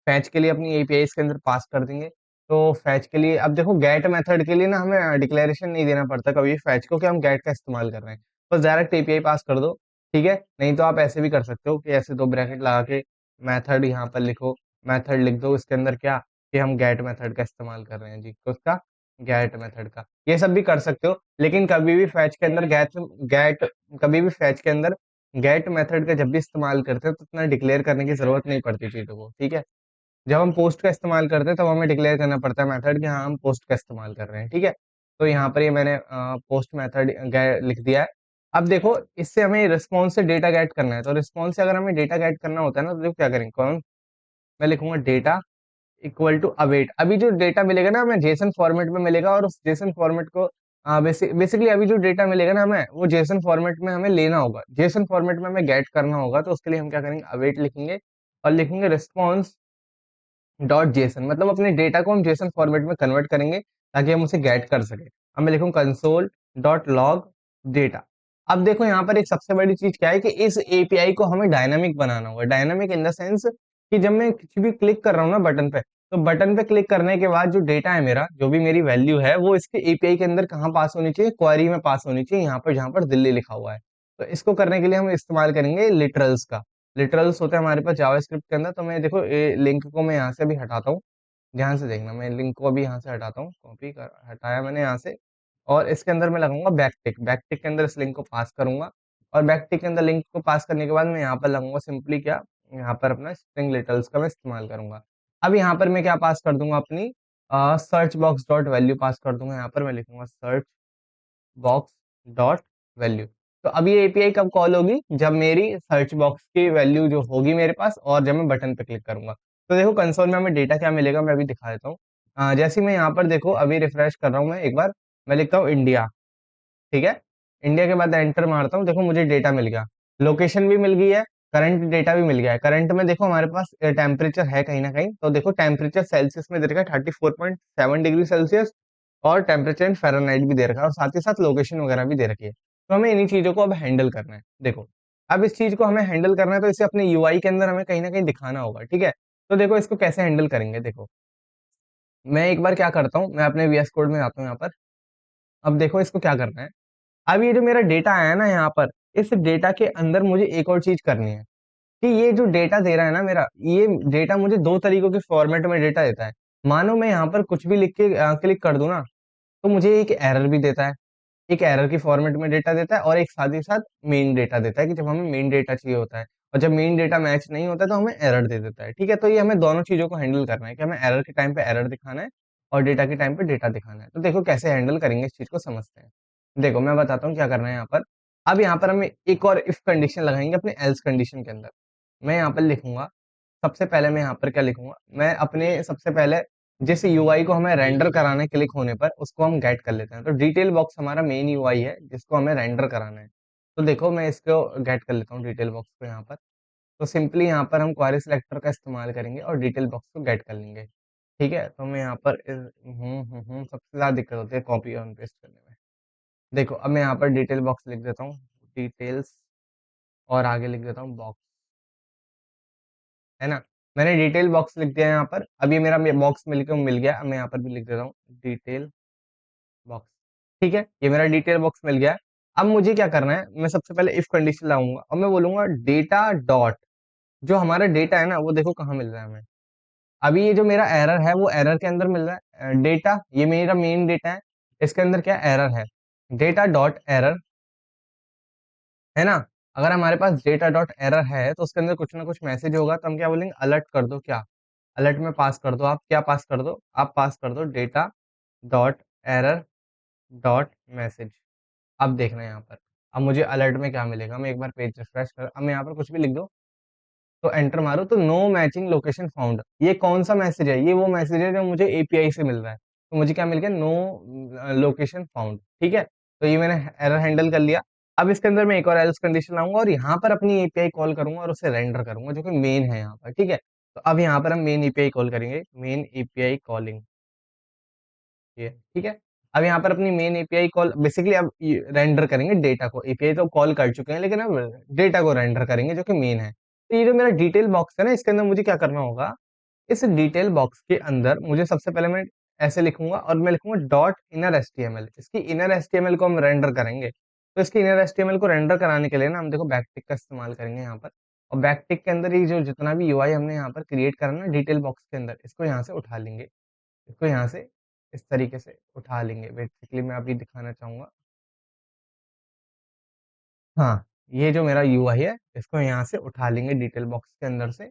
फैच के लिए अपनी एपीआई इसके अंदर पास कर देंगे। तो फैच के लिए अब देखो गेट मेथड के लिए ना हमें डिक्लेरेशन नहीं देना पड़ता कभी फैच को कि हम गेट का इस्तेमाल कर रहे हैं, बस डायरेक्ट एपीआई पास कर दो, ठीक है। नहीं तो आप ऐसे भी कर सकते हो कि ऐसे दो ब्रैकेट लगा के मेथड यहाँ पर लिखो, मेथड लिख दो इसके अंदर क्या, कि हम गेट मेथड का इस्तेमाल कर रहे हैं जी, तो उसका गेट मेथड का, ये सब भी कर सकते हो। लेकिन कभी भी फैच के अंदर गेट गेट कभी भी फैच के अंदर गेट मेथड का जब भी इस्तेमाल करते हैं तो इतना डिक्लेयर करने की जरूरत नहीं पड़ती चीजों को, ठीक है। जब हम पोस्ट का इस्तेमाल करते हैं तब हमें डिक्लेयर करना पड़ता है मेथड कि हाँ हम पोस्ट का इस्तेमाल कर रहे हैं, ठीक है। तो यहाँ पर ये मैंने पोस्ट मेथड लिख दिया है। अब देखो इससे हमें रिस्पॉन्स से डेटा गेट करना है, तो रिस्पॉन्स से अगर हमें डेटा गेट करना होता है ना, तो देखो क्या करेंगे, कौन, मैं लिखूंगा डेटा इक्वल टू अवेट। अभी जो डेटा मिलेगा ना हमें जेसन फॉर्मेट में मिलेगा, और उस जेसन फॉर्मेट को बेसिकली अभी जो डेटा मिलेगा ना हमें वो जेसन फॉर्मेट में हमें लेना होगा, जेसन फॉर्मेट में हमें गेट करना होगा। तो उसके लिए हम क्या करेंगे, अवेट लिखेंगे और लिखेंगे रिस्पॉन्स डॉट जेसन, मतलब अपने डेटा को हम जेसन फॉर्मेट में कन्वर्ट करेंगे ताकि हम उसे गेट कर सके। अब मैं लिखूँ कंसोल डॉट लॉग डेटा, अब देखो यहाँ पर एक सबसे बड़ी चीज क्या है कि इस एपीआई को हमें डायनामिक बनाना होगा। डायनामिक इन द सेंस कि जब मैं कुछ भी क्लिक कर रहा हूँ ना बटन पे, तो बटन पे क्लिक करने के बाद जो डेटा है मेरा, जो भी मेरी वैल्यू है, वो इसके एपीआई के अंदर कहाँ पास होनी चाहिए, क्वेरी में पास होनी चाहिए, यहाँ पर जहाँ पर दिल्ली लिखा हुआ है। तो इसको करने के लिए हम इस्तेमाल करेंगे लिटरल्स का। लिटरल्स होते हैं हमारे पास जावास्क्रिप्ट के अंदर। तो मैं देखो लिंक को मैं यहाँ से भी हटाता हूँ, ध्यान से देखना, मैं लिंक को अभी यहाँ से हटाता हूँ, कॉपी कर हटाया मैंने यहाँ से। और इसके अंदर मैं लगाऊंगा बैकटिक। बैकटिक के अंदर इस लिंक को पास करूंगा, और बैकटिक के अंदर लिंक को पास करने के बाद मैं यहाँ पर लगाऊंगा सिंपली क्या, यहाँ पर अपना स्ट्रिंग लिटल्स का मैं इस्तेमाल करूंगा। अब यहाँ पर मैं क्या पास कर दूंगा, अपनी search box dot value pass कर दूंगा। यहाँ पर मैं लिखूंगा सर्च बॉक्स डॉट वैल्यू। तो अब ये एपीआई कब कॉल होगी, जब मेरी सर्च बॉक्स की वैल्यू जो होगी मेरे पास, और जब मैं बटन पे क्लिक करूंगा। तो देखो कंसोल में हमें डेटा क्या मिलेगा, मैं अभी दिखा देता हूँ। जैसे मैं यहाँ पर देखो अभी रिफ्रेश कर रहा हूँ मैं एक बार, मैं लिखता हूँ इंडिया, ठीक है। इंडिया के बाद एंटर मारता हूँ, देखो मुझे डेटा मिल गया, लोकेशन भी मिल गई है, करंट डेटा भी मिल गया है। करंट में देखो हमारे पास टेम्परेचर है कहीं ना कहीं, तो देखो टेम्परेचर सेल्सियस में दे रखा है 34.7 डिग्री सेल्सियस, और टेम्परेचर इन फ़ारेनहाइट भी दे रखा है, और साथ ही साथ लोकेशन वगैरह भी दे रखी है। तो हमें इन्हीं चीजों को अब हैंडल करना है। देखो अब इस चीज को हमें हैंडल करना है, तो इसे अपने यूआई के अंदर हमें कहीं ना कहीं दिखाना होगा, ठीक है। तो देखो इसको कैसे हैंडल करेंगे, देखो मैं एक बार क्या करता हूँ, मैं अपने वीएस कोड में आता हूँ यहाँ पर। अब देखो इसको क्या करना है, अब ये जो मेरा डेटा आया ना यहाँ पर, इस डेटा के अंदर मुझे एक और चीज करनी है कि ये जो डेटा दे रहा है ना मेरा, ये डेटा मुझे दो तरीकों के फॉर्मेट में डेटा देता है। मानो मैं यहाँ पर कुछ भी लिख के क्लिक कर दूं ना, तो मुझे एक एरर भी देता है, एक एरर की फॉर्मेट में डेटा देता है, और एक साथ ही साथ मेन डेटा देता है कि जब हमें मेन डेटा चाहिए होता है, और जब मेन डेटा मैच नहीं होता है, तो हमें एरर दे देता है, ठीक है। तो ये हमें दोनों चीजों को हैंडल करना है कि हमें एरर के टाइम पे एरर दिखाना है, और डेटा के टाइम पे डेटा दिखाना है। तो देखो कैसे हैंडल करेंगे इस चीज को, समझते हैं। देखो मैं बताता हूँ क्या करना है यहाँ पर। अब यहाँ पर हमें एक और इफ कंडीशन लगाएंगे अपने एल्स कंडीशन के अंदर। मैं यहाँ पर लिखूंगा, सबसे पहले मैं यहाँ पर क्या लिखूंगा, मैं अपने सबसे पहले जिस यूआई को हमें रेंडर कराना है क्लिक होने पर, उसको हम गेट कर लेते हैं। तो डिटेल बॉक्स हमारा मेन यूआई है जिसको हमें रेंडर कराना है। तो देखो मैं इसको गेट कर लेता हूँ डिटेल बॉक्स को यहाँ पर। तो सिंपली यहाँ पर हम क्वेरी सिलेक्टर का इस्तेमाल करेंगे और डिटेल बॉक्स को गेट कर लेंगे, ठीक है। तो मैं यहाँ पर सबसे ज्यादा दिक्कत होती है कॉपी और पेस्ट करने में। देखो अब मैं यहाँ पर डिटेल बॉक्स लिख देता हूँ, डिटेल्स, और आगे लिख देता हूँ बॉक्स, है ना। मैंने डिटेल बॉक्स लिख दिया यहाँ पर। अब ये मेरा बॉक्स मिल गया। अब मैं यहाँ पर भी लिख देता हूँ डिटेल बॉक्स, ठीक है। ये मेरा डिटेल बॉक्स मिल गया। अब मुझे क्या करना है, मैं सबसे पहले इफ कंडीशन लाऊंगा और मैं बोलूंगा डेटा डॉट, जो हमारा डेटा है ना वो देखो कहाँ मिल रहा है हमें। अभी ये जो मेरा एरर है वो एरर के अंदर मिल रहा है डेटा, ये मेरा मेन डेटा है, इसके अंदर क्या एरर है, डेटा डॉट एरर, है ना। अगर हमारे पास डेटा डॉट एरर है तो उसके अंदर कुछ ना कुछ मैसेज होगा, तो हम क्या बोलेंगे, अलर्ट कर दो। क्या अलर्ट में पास कर दो, आप क्या पास कर दो, आप पास कर दो data dot error dot message. अब देखना है यहाँ पर, अब मुझे अलर्ट में क्या मिलेगा, मैं एक बार पेज रिफ्रेश कर, अब मैं यहाँ पर कुछ भी लिख दो, तो एंटर मारो, तो नो मैचिंग लोकेशन फाउंड। ये कौन सा मैसेज है, ये वो मैसेज है जो मुझे एपीआई से मिल रहा है। तो मुझे क्या मिल गया, नो लोकेशन फाउंड, ठीक है। तो ये मैंने एरर हैंडल कर लिया। अब इसके अंदर मैं एक और एल्स कंडीशन लाऊंगा और यहाँ पर अपनी एपीआई कॉल करूंगा और उसे रेंडर करूंगा, जो कि मेन है यहाँ पर, ठीक है। तो अब यहाँ पर हम मेन एपीआई कॉल करेंगे, मेन एपीआई कॉलिंग, ये ठीक है। अब यहाँ पर अपनी मेन एपीआई कॉल बेसिकली अब रेंडर करेंगे डेटा को, एपीआई तो कॉल कर चुके हैं लेकिन अब डेटा को रेंडर करेंगे जो कि मेन है। तो ये जो मेरा डिटेल बॉक्स है ना, इसके अंदर मुझे क्या करना होगा, इस डिटेल बॉक्स के अंदर मुझे सबसे पहले मैं ऐसे लिखूंगा, और मैं लिखूंगा डॉट इनर एचटीएमएल। इसकी इनर एचटीएमएल को हम रेंडर करेंगे। तो इसकी इनर एचटीएमएल को रेंडर कराने के लिए ना हम देखो बैकटिक का इस्तेमाल करेंगे यहाँ पर। और बैकटिक के अंदर ये जो जितना भी यूआई हमने यहाँ पर क्रिएट करा ना डिटेल बॉक्स के अंदर, इसको यहाँ से उठा लेंगे, इसको यहाँ से इस तरीके से उठा लेंगे। बेसिकली मैं अभी दिखाना चाहूंगा, हाँ, ये जो मेरा यूआई है इसको यहाँ से उठा लेंगे डिटेल बॉक्स के अंदर से।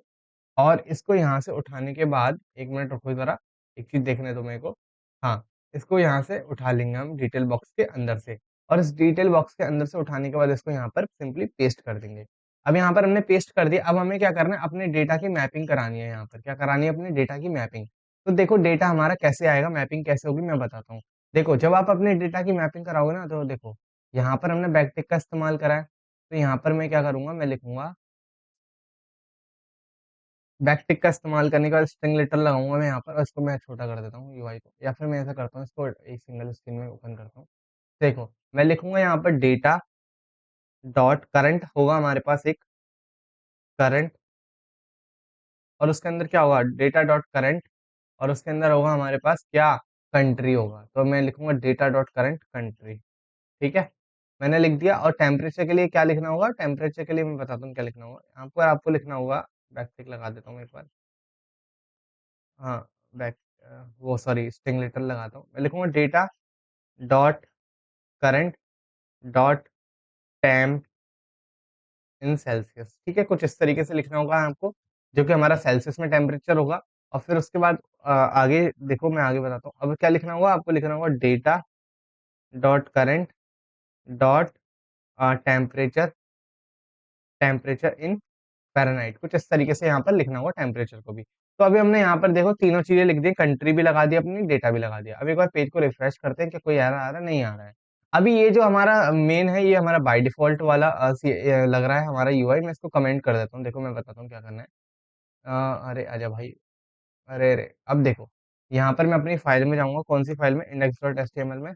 और इसको यहाँ से उठाने के बाद, एक मिनट रुको जरा, एक चीज देखने दो मेरे को। हाँ, इसको यहाँ से उठा लेंगे हम डिटेल बॉक्स के अंदर से, और इस डिटेल बॉक्स के अंदर से उठाने के बाद इसको यहाँ पर सिंपली पेस्ट कर देंगे। अब यहाँ पर हमने पेस्ट कर दिया। अब हमें क्या करना है, अपने डेटा की मैपिंग करानी है। यहाँ पर क्या करानी है, अपने डेटा की मैपिंग। तो देखो डेटा हमारा कैसे आएगा, मैपिंग कैसे होगी मैं बताता हूँ। देखो जब आप अपने डेटा की मैपिंग कराओगे ना, तो देखो यहाँ पर हमने बैकटिक का इस्तेमाल करा है। तो यहाँ पर मैं क्या करूंगा, मैं लिखूंगा बैकटिक का इस्तेमाल करने के बाद स्ट्रिंग लेटर लगाऊंगा मैं यहाँ पर, और इसको मैं छोटा कर देता हूँ यूआई को, या फिर मैं ऐसा करता हूँ इसको एक सिंगल स्क्रीन में ओपन करता हूँ। देखो मैं लिखूंगा यहाँ पर डेटा डॉट करंट होगा हमारे पास एक करंट, और उसके अंदर क्या होगा, डेटा डॉट करंट, और उसके अंदर होगा हमारे पास क्या, कंट्री होगा। तो मैं लिखूंगा डेटा डॉट करंट कंट्री। ठीक है, मैंने लिख दिया। और टेम्परेचर के लिए क्या लिखना होगा, टेम्परेचर के लिए मैं बताता हूँ क्या लिखना होगा। यहाँ पर आपको लिखना होगा, बैक टिक लगा देता हूँ एक बार। हाँ, बैक, वो सॉरी स्ट्रिंग लेटर लगाता हूँ। मैं लिखूंगा data dot current dot temp इन सेल्सियस। ठीक है, कुछ इस तरीके से लिखना होगा आपको, जो कि हमारा सेल्सियस में टेम्परेचर होगा। और फिर उसके बाद आगे देखो, मैं आगे बताता हूँ। अब क्या लिखना होगा, आपको लिखना होगा data dot current dot temperature, temperature in Fahrenheit. कुछ इस तरीके से यहाँ पर लिखना होगा टेम्परेचर को भी। तो अभी हमने यहाँ पर देखो तीनों चीज़ें लिख दी, कंट्री भी लगा दी अपनी, डेटा भी लगा दिया। अब एक बार पेज को रिफ्रेश करते हैं कि कोई एरर आ रहा है, नहीं आ रहा है। अभी ये जो हमारा मेन है, ये हमारा बाय डिफ़ॉल्ट वाला लग रहा है हमारा यूआई। मैं इसको कमेंट कर देता हूँ। देखो मैं बताता हूँ क्या करना है। अरे आजा भाई, अरे अरे, अब देखो यहाँ पर मैं अपनी फाइल में जाऊँगा, कौन सी फाइल में, index.html में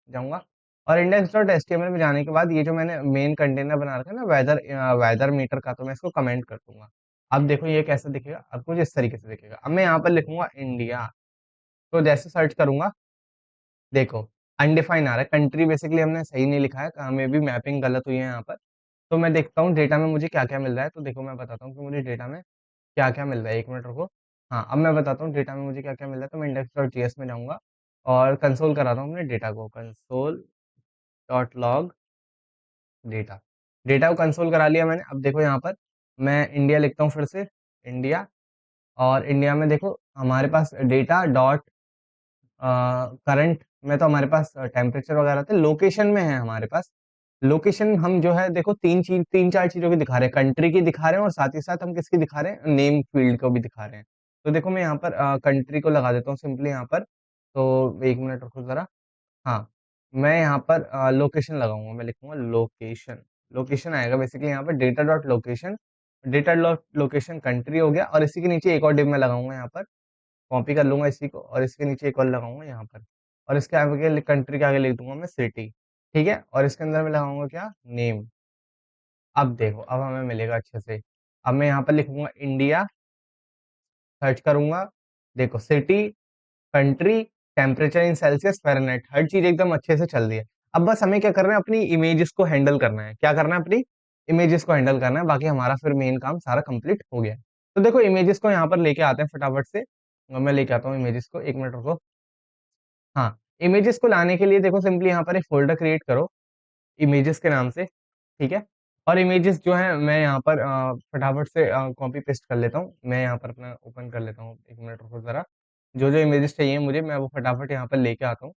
जाऊँगा। और index.html में जाने के बाद ये जो मैंने मेन कंटेनर बना रखा है ना, वेदर मीटर का, तो मैं इसको कमेंट कर दूंगा। अब देखो ये कैसे दिखेगा, अब कुछ इस तरीके से दिखेगा। अब मैं यहाँ पर लिखूंगा इंडिया। तो जैसे सर्च करूंगा, देखो अनडिफाइन आ रहा है, कंट्री बेसिकली हमने सही नहीं लिखा है, मे भी मैपिंग गलत हुई है यहाँ पर। तो मैं देखता हूँ डेटा में मुझे क्या क्या मिल रहा है। तो देखो मैं बताता हूँ कि मुझे डेटा में क्या-क्या मिल रहा है, 1 मिनट रुको। हाँ, अब मैं बताता हूँ डेटा में मुझे क्या-क्या मिल रहा है। तो मैं index.js में जाऊँगा और कंसोल कराता हूँ अपने डेटा को, console.log डेटा। डेटा को कंसोल करा लिया मैंने। अब देखो यहाँ पर मैं इंडिया लिखता हूँ फिर से, इंडिया। और इंडिया में देखो हमारे पास डेटा डॉट करंट में तो हमारे पास टेम्परेचर वगैरह थे। लोकेशन में है हमारे पास, लोकेशन हम जो है देखो 3-4 चीज़ों की दिखा रहे हैं, कंट्री की दिखा रहे हैं, और साथ ही साथ हम किसकी दिखा रहे हैं, नेम फील्ड को भी दिखा रहे हैं। तो देखो मैं यहाँ पर कंट्री को लगा देता हूँ सिंपली यहाँ पर। तो 1 मिनट रुको ज़रा। हाँ, मैं यहाँ पर लोकेशन लगाऊँगा, मैं लिखूँगा लोकेशन। लोकेशन आएगा बेसिकली यहाँ पर data dot location, data dot location country हो गया। और इसी के नीचे एक और डिव मैं लगाऊँगा यहाँ पर, कॉपी कर लूँगा इसी को, और इसके नीचे एक और लगाऊँगा यहाँ पर। और इसके आगे कंट्री के आगे लिख दूँगा मैं सिटी। ठीक है? और इसके अंदर मैं लगाऊँगा क्या? नेम। अब देखो, अब हमें मिलेगा अच्छे से। अब मैं यहाँ पर लिखूँगा इंडिया, सर्च करूँगा, देखो city, country, temperature in Celsius, Fahrenheit, हर चीज़ एकदम अच्छे से चल रही है। अब बस हमें क्या करना है, अपनी इमेजेस को हैंडल करना है। क्या करना है? अपनी इमेजेस को हैंडल करना है, बाकी हमारा फिर मेन काम सारा कंप्लीट हो गया है। तो देखो इमेजेस को यहाँ पर लेके आते हैं फटाफट से। मैं लेके आता हूँ इमेजेस को, 1 मिनट रुको। हाँ, इमेजेस को लाने के लिए देखो सिंपली यहाँ पर एक फ़ोल्डर क्रिएट करो, इमेजेस के नाम से, ठीक है? और इमेजेस जो हैं मैं यहाँ पर फटाफट से कॉपी पेस्ट कर लेता हूँ। मैं यहाँ पर अपना ओपन कर लेता हूँ, 1 मिनट रुको ज़रा। जो-जो इमेजेस चाहिए मुझे, मैं वो फटाफट यहाँ पर लेके आता हूँ।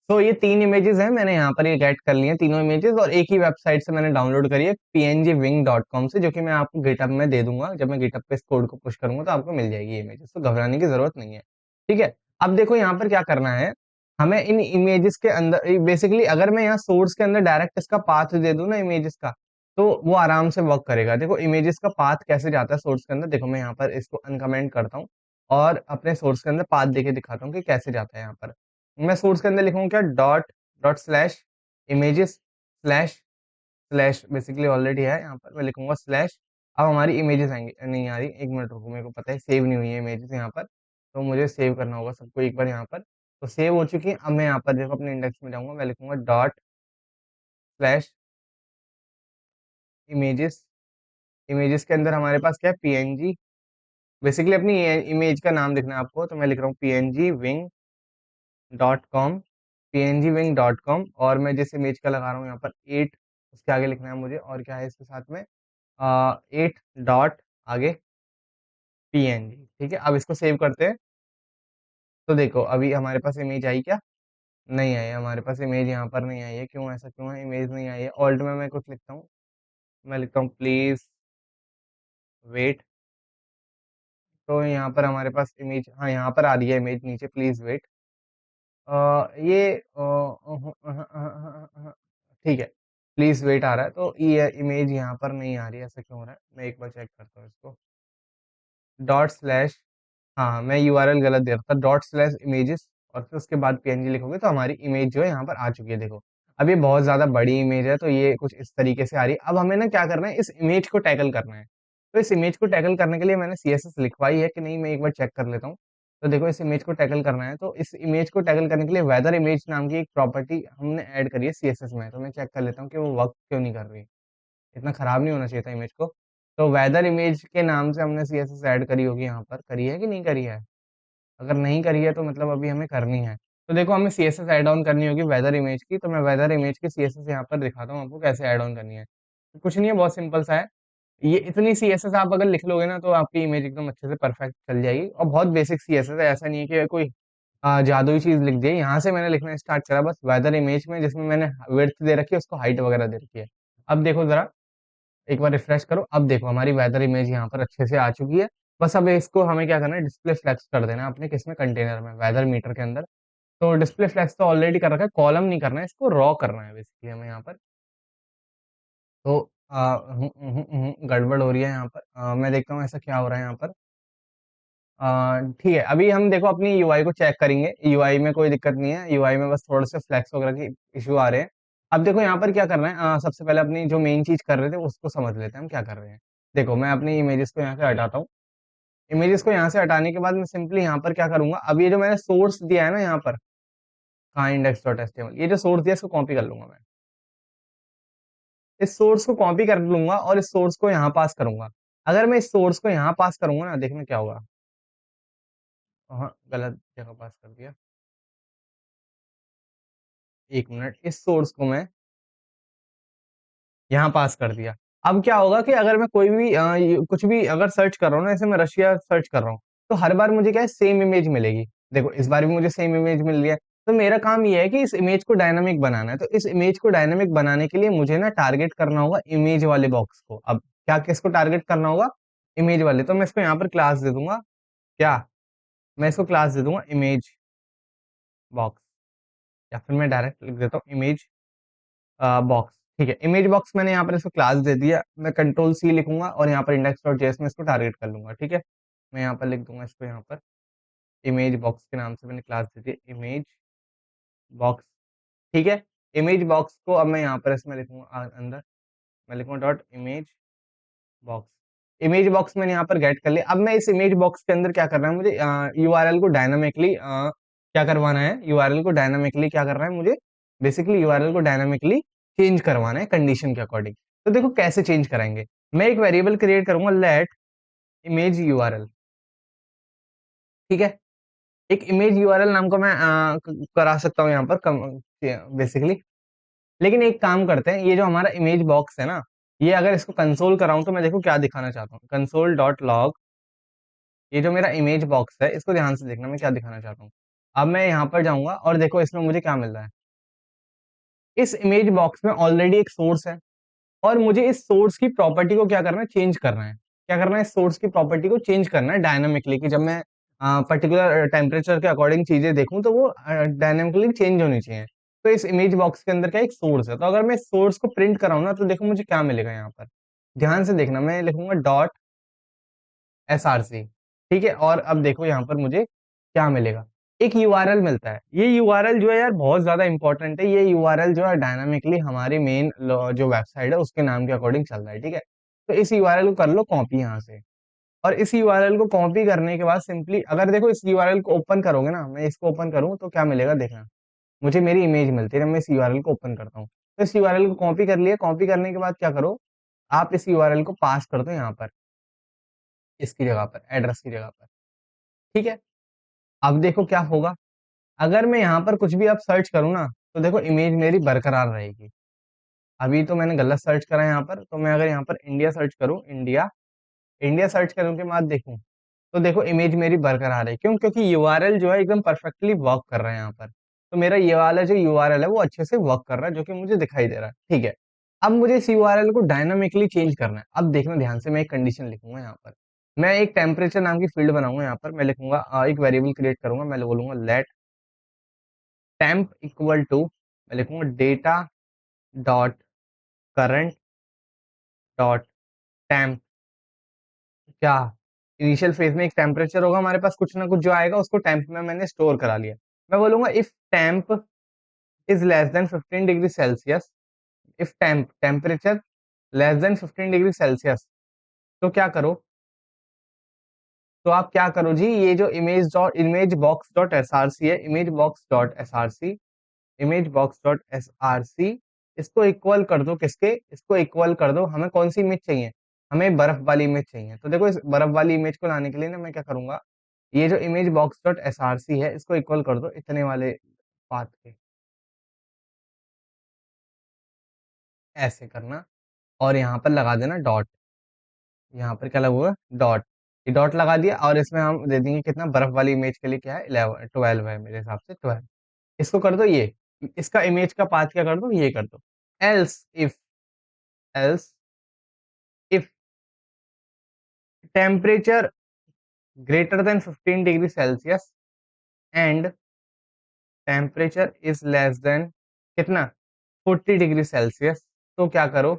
तो ये 3 इमेजेस हैं, मैंने यहाँ पर ये गेट कर लिए हैं तीनों इमेजेस, और एक ही वेबसाइट से मैंने डाउनलोड करी है, pngwing.com से, जो कि मैं आपको गिटहब में दे दूँगा। जब मैं गिटहब पे इस कोड को पुश करूँगा तो आपको मिल जाएगी ये इमेजेस, तो घबराने की ज़रूरत नहीं है। ठीक है? अब देखो यहाँ पर क्या करना है, हमें इन इमेजेस के अंदर बेसिकली अगर मैं यहाँ सोर्स के अंदर डायरेक्ट इसका पाथ दे दूँ ना इमेजेस का, तो वो आराम से वर्क करेगा। देखो इमेजेस का पाथ कैसे जाता है सोर्स के अंदर, देखो मैं यहाँ पर इसको अनकमेंट करता हूँ और अपने सोर्स के अंदर पाथ देके दिखाता हूँ कि कैसे जाता है यहाँ पर। मैं सोर्स के अंदर लिखूँगा क्या, dot dot slash images slash slash, basically already है यहाँ पर, मैं लिखूँगा स्लैश। अब हमारी इमेजेस आएँगी, नहीं आ रही, 1 मिनट रुको, मेरे को पता है सेव नहीं हुई है इमेजेस यहाँ पर, तो मुझे सेव करना होगा सबको एक बार यहाँ पर। तो सेव हो चुकी है। अब मैं यहाँ पर देखो अपने इंडेक्स में जाऊँगा, मैं लिखूँगा डॉट स्लैश इमेजेस। इमेजेस के अंदर हमारे पास क्या है, पीएनजी। बेसिकली अपनी इमेज का नाम लिखना है आपको, तो मैं लिख रहा हूँ pngwing.com, pngwing.com। और मैं जिस इमेज का लगा रहा हूँ यहाँ पर 8, उसके आगे लिखना है मुझे, और क्या है इसके साथ में 8 डॉट आगे पीएनजी। ठीक है, अब इसको सेव करते हैं। तो देखो अभी हमारे पास इमेज आई क्या, नहीं आई, हमारे पास इमेज यहाँ पर नहीं आई है। क्यों, ऐसा क्यों है, इमेज नहीं आई है। ऑल्ट में मैं कुछ लिखता हूँ, मैं लिखता हूँ प्लीज वेट। तो यहाँ पर हमारे पास इमेज, हाँ यहाँ पर आ रही है इमेज नीचे, प्लीज वेट। ये ठीक है, प्लीज वेट आ रहा है, तो ये इमेज यहाँ पर नहीं आ रही है, ऐसा क्यों हो रहा है? मैं एक बार चेक करता हूँ इसको। डॉट स्लैश, हाँ मैं यूआरएल गलत दे रहा था, डॉट स्लैश इमेजेस और फिर उसके बाद पीएनजी लिखोगे तो हमारी इमेज जो है यहाँ पर आ चुकी है, देखो। अब ये बहुत ज्यादा बड़ी इमेज है, तो ये कुछ इस तरीके से आ रही है। अब हमें ना क्या करना है, इस इमेज को टैकल करना है। तो इस इमेज को टैकल करने के लिए मैंने सीएसएस लिखवाई है कि नहीं, मैं एक बार चेक कर लेता हूँ। तो देखो, इस इमेज को टैकल करना है, तो इस इमेज को टैकल करने के लिए वेदर इमेज नाम की एक प्रॉपर्टी हमने ऐड करी है सीएसएस में। तो मैं चेक कर लेता हूँ कि वो वर्क क्यों नहीं कर रही। इतना खराब नहीं होना चाहिए था इमेज को। तो वेदर इमेज के नाम से हमने सीएसएस ऐड करी होगी, यहाँ पर करी है कि नहीं करी है? अगर नहीं करी है तो मतलब अभी हमें करनी है। तो देखो, हमें सीएसएस ऐड ऑन करनी होगी वेदर इमेज की, तो मैं वेदर इमेज की सीएसएस यहाँ पर दिखाता हूँ आपको कैसे ऐड ऑन करनी है। तो कुछ नहीं है, बहुत सिंपल सा है। ये इतनी सीएसएस आप अगर लिख लोगे ना, तो आपकी इमेज एकदम अच्छे से परफेक्ट चल जाएगी, और बहुत बेसिक सीएसएस है, ऐसा नहीं है कि कोई जादुई चीज लिख दी है। यहाँ से मैंने लिखना स्टार्ट करा बस वेदर इमेज में, जिसमें मैंने विड्थ दे रखी है, उसको हाइट वगैरह दे रखी है। अब देखो जरा, एक बार रिफ्रेश करो, अब देखो हमारी वेदर इमेज यहाँ पर अच्छे से आ चुकी है। बस अब इसको हमें क्या करना है, डिस्प्ले फ्लेक्स कर देना है अपने किसमें, कंटेनर में, वेदर मीटर के अंदर। तो डिस्प्ले फ्लेक्स तो ऑलरेडी कर रखा है, कॉलम नहीं करना है, इसको रॉ करना है बेसिकली हमें यहाँ पर। तो गड़बड़ हो रही है यहाँ पर। मैं देखता हूँ ऐसा क्या हो रहा है यहाँ पर। ठीक है, अभी हम देखो अपनी यूआई को चेक करेंगे। यूआई में कोई दिक्कत नहीं है, यूआई में बस थोड़े से फ्लैक्स वगैरह की इशू आ रहे हैं। अब देखो यहाँ पर क्या करना है, सबसे पहले अपनी जो मेन चीज कर रहे थे उसको समझ लेते हैं हम क्या कर रहे हैं। देखो, मैं अपनी इमेजेस को यहाँ से हटाता हूँ। इमेजेस को यहाँ से हटाने के बाद मैं सिंपली यहाँ पर क्या करूंगा, अब ये जो मैंने सोर्स दिया है ना यहाँ पर, कहाँ इंडेक्स डॉट एचटीएमएल, ये जो सोर्स दिया इसको कॉपी कर लूंगा मैं। इस सोर्स को कॉपी कर लूंगा और इस सोर्स को यहाँ पास करूंगा। अगर मैं इस सोर्स को यहाँ पास करूंगा ना, देखना क्या होगा। हाँ, गलत जगह पास कर दिया। एक मिनट, इस सोर्स को मैं यहाँ पास कर दिया। अब क्या होगा कि अगर मैं कोई भी कुछ भी अगर सर्च कर रहा हूँ ना, जैसे मैं रशिया सर्च कर रहा हूँ, तो हर बार मुझे क्या है, सेम इमेज मिलेगी। देखो, इस बार भी मुझे सेम इमेज मिल रही है। तो मेरा काम ये है कि इस इमेज को डायनामिक बनाना है। तो इस इमेज को डायनामिक बनाने के लिए मुझे ना टारगेट करना होगा इमेज वाले बॉक्स को। अब क्या, किसको टारगेट करना होगा? इमेज वाले। तो मैं इसको यहाँ पर क्लास दे दूंगा। क्या, मैं इसको क्लास दे दूंगा इमेज बॉक्स, या फिर मैं डायरेक्ट लिख देता हूँ इमेज बॉक्स। ठीक है, इमेज बॉक्स मैंने यहाँ पर इसको क्लास दे दिया। मैं कंट्रोल सी लिखूंगा और यहाँ पर इंडेक्स डॉट जेएस में इसको टारगेट कर लूंगा। ठीक है, मैं यहाँ पर लिख दूंगा इसको, यहाँ पर इमेज बॉक्स के नाम से मैंने क्लास दे दी, इमेज बॉक्स। ठीक है, इमेज बॉक्स को अब मैं यहाँ पर इसमें लिखूंगा अंदर, मैं लिखूंगा dot image box. Image box मैंने यहाँ पर गेट कर लिया। अब मैं इस इमेज बॉक्स के अंदर क्या करना है मुझे, यूआरएल को डायनामिकली क्या करवाना है, यूआरएल को डायनामिकली क्या करना है मुझे, बेसिकली यूआरएल को डायनामिकली चेंज करवाना है कंडीशन के अकॉर्डिंग। तो देखो कैसे चेंज कराएंगे। मैं एक वेरिएबल क्रिएट करूंगा, लेट इमेज यूआरएल। ठीक है, एक इमेज यूआरएल नाम को मैं करा सकता हूँ यहाँ पर बेसिकली। लेकिन एक काम करते हैं, ये जो हमारा इमेज बॉक्स है ना, ये अगर इसको कंसोल कराऊं तो मैं देखो क्या दिखाना चाहता हूँ, कंसोल डॉट लॉग। ये जो मेरा इमेज बॉक्स है, इसको ध्यान से देखना, मैं क्या दिखाना चाहता हूँ। अब मैं यहाँ पर जाऊंगा और देखो इसमें मुझे क्या मिल रहा है। इस इमेज बॉक्स में ऑलरेडी एक सोर्स है, और मुझे इस सोर्स की प्रॉपर्टी को क्या करना है, चेंज करना है। क्या करना है, इस सोर्स की प्रॉपर्टी को चेंज करना है डायनामिकली, कि जब मैं पर्टिकुलर टेम्परेचर के अकॉर्डिंग चीजें देखूं तो वो डायनामिकली चेंज होनी चाहिए। तो इस इमेज बॉक्स के अंदर क्या एक सोर्स है, तो अगर मैं सोर्स को प्रिंट कराऊं ना, तो देखो मुझे क्या मिलेगा यहाँ पर। ध्यान से देखना, मैं लिखूंगा डॉट एसआरसी। ठीक है, और अब देखो यहाँ पर मुझे क्या मिलेगा, एक यूआरएल मिलता है। ये यूआरएल जो है यार बहुत ज्यादा इंपॉर्टेंट है। ये यूआरएल जो है डायनामिकली हमारी मेन जो वेबसाइट है उसके नाम के अकॉर्डिंग चल रहा है। ठीक है, तो इस यूआरएल को कर लो कॉपी यहाँ से। और इस यूआरएल को कॉपी करने के बाद सिंपली अगर देखो इस यूआरएल को ओपन करोगे ना, मैं इसको ओपन करूँ तो क्या मिलेगा देखना, मुझे मेरी इमेज मिलती है। मैं इस यूआरएल को ओपन करता हूँ, तो इस यूआरएल को कॉपी कर लिया। कॉपी करने के बाद क्या करो, आप इस यूआरएल को पास कर दो यहाँ पर, इसकी जगह पर, एड्रेस की जगह पर। ठीक है, अब देखो क्या होगा। अगर मैं यहाँ पर कुछ भी अब सर्च करूँ ना, तो देखो इमेज मेरी बरकरार रहेगी। अभी तो मैंने गलत सर्च करा है यहाँ पर, तो मैं अगर यहाँ पर इंडिया सर्च करूँ, इंडिया, इंडिया सर्च करने के बाद देखूँ, तो देखो इमेज मेरी बरकरार है। क्यों? क्योंकि यूआरएल जो है एकदम परफेक्टली वर्क कर रहा है यहाँ पर। तो मेरा ये वाला जो यूआरएल है वो अच्छे से वर्क कर रहा है, जो कि मुझे दिखाई दे रहा है। ठीक है, अब मुझे इस यूआरएल को डायनामिकली चेंज करना है। अब देखना ध्यान से, मैं एक कंडीशन लिखूंगा यहाँ पर। मैं एक टेम्परेचर नाम की फील्ड बनाऊंगा, यहाँ पर मैं लिखूंगा एक वेरिएबल क्रिएट करूंगा, मैं बोलूंगा लेट टेम्प इक्वल टू, मैं लिखूंगा data dot current dot temp. क्या, इनिशियल फेज में एक टेम्परेचर होगा हमारे पास कुछ ना कुछ जो आएगा, उसको टेम्प में मैंने स्टोर करा लिया। मैं बोलूंगा if temp is less than 15 degree Celsius, if temperature less than 15 degree Celsius, तो क्या करो, तो आप क्या करो जी, ये जो image box dot S R C है, image box dot S R C, image box dot S R C, इसको इक्वल कर दो किसके, इसको इक्वल कर दो, हमें कौन सी इमेज चाहिए, हमें बर्फ वाली इमेज चाहिए। तो देखो इस बर्फ वाली इमेज को लाने के लिए ना मैं क्या करूंगा, ये जो image box dot S R C है इसको इक्वल कर दो इतने वाले पाथ के, ऐसे करना, और यहाँ पर लगा देना डॉट, यहाँ पर क्या लगेगा डॉट, ये डॉट लगा दिया, और इसमें हम दे देंगे कितना, बर्फ वाली इमेज के लिए क्या है 11 12 है मेरे हिसाब से 12। इसको कर दो ये, इसका इमेज का पाथ क्या कर दो, ये कर दो। Else if, else if temperature greater than 15 degree Celsius and temperature is less than कितना, 40 डिग्री सेल्सियस, तो क्या करो,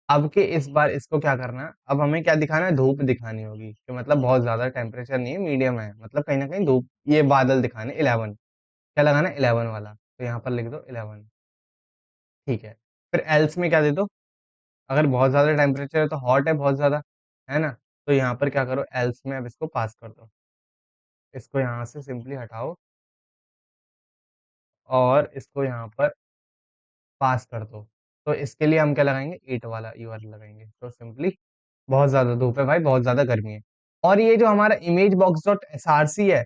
अब के इस बार इसको क्या करना है, अब हमें क्या दिखाना है, धूप दिखानी होगी कि मतलब बहुत ज्यादा टेम्परेचर नहीं है, मीडियम है, मतलब कहीं ना कहीं धूप, ये बादल दिखाने 11, क्या लगाना है 11 वाला, तो यहाँ पर लिख दो 11। ठीक है, फिर एल्स में क्या दे दो, अगर बहुत ज्यादा टेम्परेचर है तो हॉट है बहुत ज्यादा, है ना, तो यहाँ पर क्या करो, एल्स में अब इसको पास कर दो, इसको यहाँ से सिंपली हटाओ और इसको यहाँ पर पास कर दो। तो इसके लिए हम क्या लगाएंगे, 8 वाला ई वाला लगाएंगे, तो सिंपली बहुत ज्यादा धूप है भाई, बहुत ज्यादा गर्मी है। और ये जो हमारा image box dot S R C है,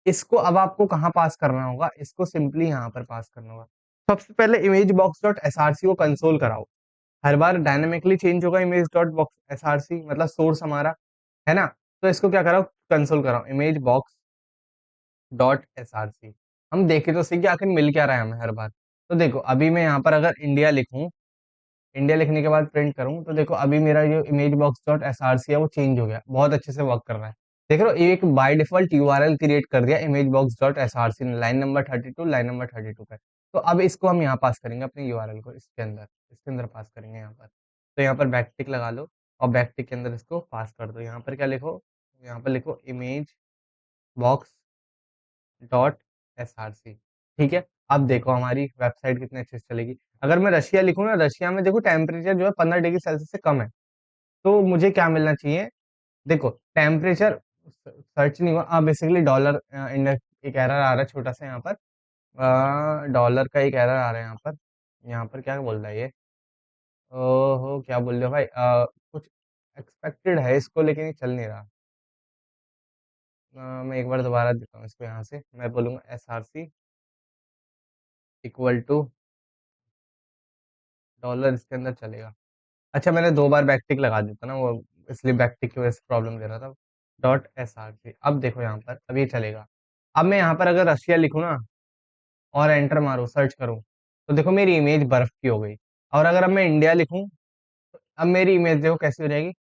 इसको अब आपको कहाँ पास करना होगा, इसको सिंपली यहाँ पर पास करना होगा। सबसे पहले image box dot S R C को कंसोल कराओ, हर बार डायनेमिकली चेंज होगा image dot box S R C, मतलब सोर्स हमारा है ना, तो इसको क्या कराओ, कंसोल कराओ image box dot S R C. हम देखें तो सही कि आखिर मिल क्या रहा है हमें हर बार। तो देखो अभी मैं यहाँ पर अगर इंडिया लिखूं, इंडिया लिखने के बाद प्रिंट करूं, तो देखो अभी मेरा जो image box dot S R C है वो चेंज हो गया, बहुत अच्छे से वर्क कर रहा है। देख रहे हो, एक बाय डिफॉल्ट यूआरएल क्रिएट कर दिया image box dot S R C ने, लाइन नंबर 32 लाइन नंबर 32 पे। तो अब इसको हम यहाँ पास करेंगे अपने यूआरएल को, इसके अंदर पास करेंगे यहाँ पर। तो यहाँ पर बैकटिक लगा लो और बैकटिक के अंदर इसको पास कर दो। यहाँ पर क्या लिखो, यहाँ पर लिखो image box dot S R C. ठीक है, अब देखो हमारी वेबसाइट कितने अच्छे से चलेगी। अगर मैं रशिया लिखूँ ना, रशिया में देखो टेम्परेचर जो है 15 डिग्री सेल्सियस से कम है, तो मुझे क्या मिलना चाहिए, देखो टेम्परेचर सर्च नहीं हुआ, बेसिकली डॉलर इंडेक्स एक एरर आ रहा है छोटा सा यहाँ पर, डॉलर का एक एरर आ रहा है यहाँ पर, यहाँ पर क्या बोल रहा है ये, ओहो क्या बोल रहे हो भाई, कुछ एक्सपेक्टेड है इसको लेकिन ये चल नहीं रहा। मैं एक बार दोबारा देता हूँ इसको, यहाँ से मैं बोलूँगा S R C equal to dollar, इसके अंदर चलेगा। अच्छा मैंने 2 बार बैकटिक लगा दिया था ना वो, इसलिए बैकटिक की वजह से प्रॉब्लम दे रहा था। डॉट एस आर सी, अब देखो यहाँ पर अब ये चलेगा। अब मैं यहाँ पर अगर रशिया लिखूँ ना और एंटर मारूँ सर्च करूँ, तो देखो मेरी इमेज बर्फ की हो गई। और अगर अब मैं इंडिया लिखूँ, अब मेरी इमेज देखो कैसी हो जाएगी,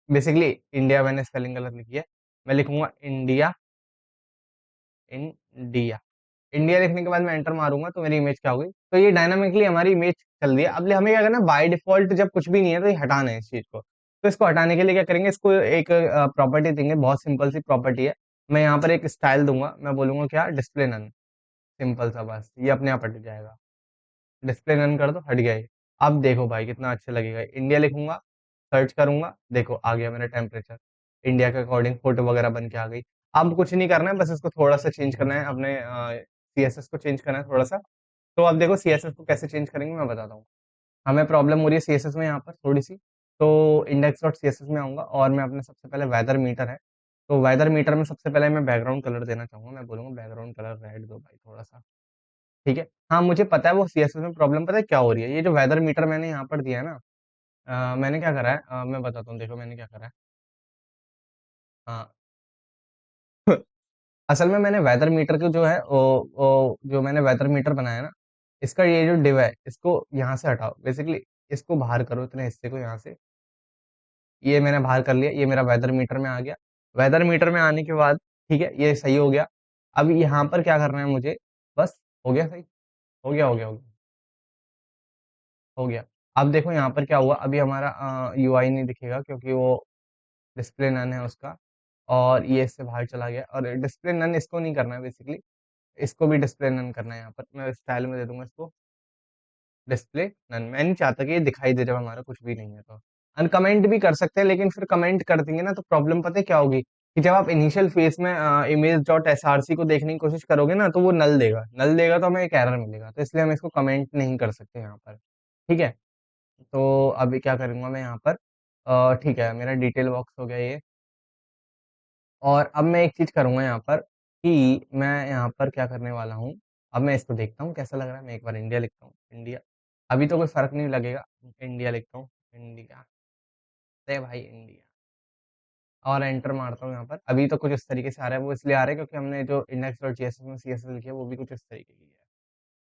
बेसिकली इंडिया मैंने स्पेलिंग गलत लिखी है, मैं लिखूंगा इंडिया, इंडिया, इंडिया लिखने के बाद मैं एंटर मारूंगा तो मेरी इमेज क्या होगी, तो ये डायनामिकली हमारी इमेज चल रही है। अब हमें क्या करना है, बाय डिफॉल्ट जब कुछ भी नहीं है तो ये हटाना है इस चीज को। तो इसको हटाने के लिए क्या करेंगे, इसको एक प्रॉपर्टी देंगे, बहुत सिंपल सी प्रॉपर्टी है। मैं यहाँ पर एक स्टाइल दूंगा, मैं बोलूंगा क्या, डिस्प्ले नन, सिंपल सा, बस ये अपने आप हट जाएगा। डिस्प्ले नन कर दो, हट गया ये। अब देखो भाई कितना अच्छा लगेगा, इंडिया लिखूंगा सर्च करूंगा, देखो आ गया मेरा टेम्परेचर, इंडिया के अकॉर्डिंग फोटो वगैरह बन के आ गई। अब कुछ नहीं करना है, बस इसको थोड़ा सा चेंज करना है, अपने सीएसएस को चेंज करना है थोड़ा सा। तो अब देखो सीएसएस को कैसे चेंज करेंगे मैं बताता हूँ। हमें प्रॉब्लम हो रही है सीएसएस में यहाँ पर थोड़ी सी, तो इंडेक्स डॉट सीएसएस में आऊंगा और मैं अपने सबसे पहले वेदर मीटर है, तो वेदर मीटर में सबसे पहले मैं बैकग्राउंड कलर देना चाहूंगा, मैं बोलूंगा बैकग्राउंड कलर रेड दो भाई थोड़ा सा। ठीक है, हाँ मुझे पता है वो सीएसएस में प्रॉब्लम, पता है क्या हो रही है, ये जो वेदर मीटर मैंने यहाँ पर दिया है ना, मैंने क्या करा है, मैं बताता हूँ, देखो मैंने क्या करा है। हाँ असल में मैंने वेदर मीटर को जो है जो मैंने वेदर मीटर बनाया है ना, इसका ये जो डिव है इसको यहाँ से हटाओ, बेसिकली इसको बाहर करो, इतने हिस्से को यहाँ से, ये मैंने बाहर कर लिया, ये मेरा वेदर मीटर में आ गया। वेदर मीटर में आने के बाद ठीक है ये सही हो गया। अब यहाँ पर क्या करना है मुझे, बस हो गया सही? हो गया, हो गया, हो गया, हो गया। अब देखो यहाँ पर क्या हुआ, अभी हमारा यूआई नहीं दिखेगा क्योंकि वो डिस्प्ले नन है उसका, और ये इससे बाहर चला गया, और डिस्प्ले नन इसको नहीं करना है बेसिकली, इसको भी डिस्प्ले नन करना है यहाँ पर। मैं स्टाइल में दे दूँगा इसको डिस्प्ले नन। मैं नहीं चाहता कि ये दिखाई दे जब हमारा कुछ भी नहीं है तो। अनकमेंट भी कर सकते हैं, लेकिन फिर कमेंट कर देंगे ना तो प्रॉब्लम पता है क्या होगी, कि जब आप इनिशियल फेज में इमेज.src को देखने की कोशिश करोगे ना तो वो नल देगा, नल देगा तो हमें एक एरर मिलेगा, तो इसलिए हम इसको कमेंट नहीं कर सकते यहाँ पर। ठीक है? तो अभी क्या करूँगा मैं यहाँ पर, ठीक है, मेरा डिटेल बॉक्स हो गया ये। और अब मैं एक चीज़ करूँगा यहाँ पर, कि मैं यहाँ पर क्या करने वाला हूँ, अब मैं इसको देखता हूँ कैसा लग रहा है। मैं एक बार इंडिया लिखता हूँ, इंडिया। अभी तो कोई फ़र्क नहीं लगेगा, इंडिया लिखता हूँ, इंडिया, अरे भाई इंडिया, और एंटर मारता हूँ यहाँ पर। अभी तो कुछ इस तरीके से आ रहा है, वो इसलिए आ रहा है क्योंकि हमने जो index.js में सीएसएस लिखी है वो भी कुछ इस तरीके की है।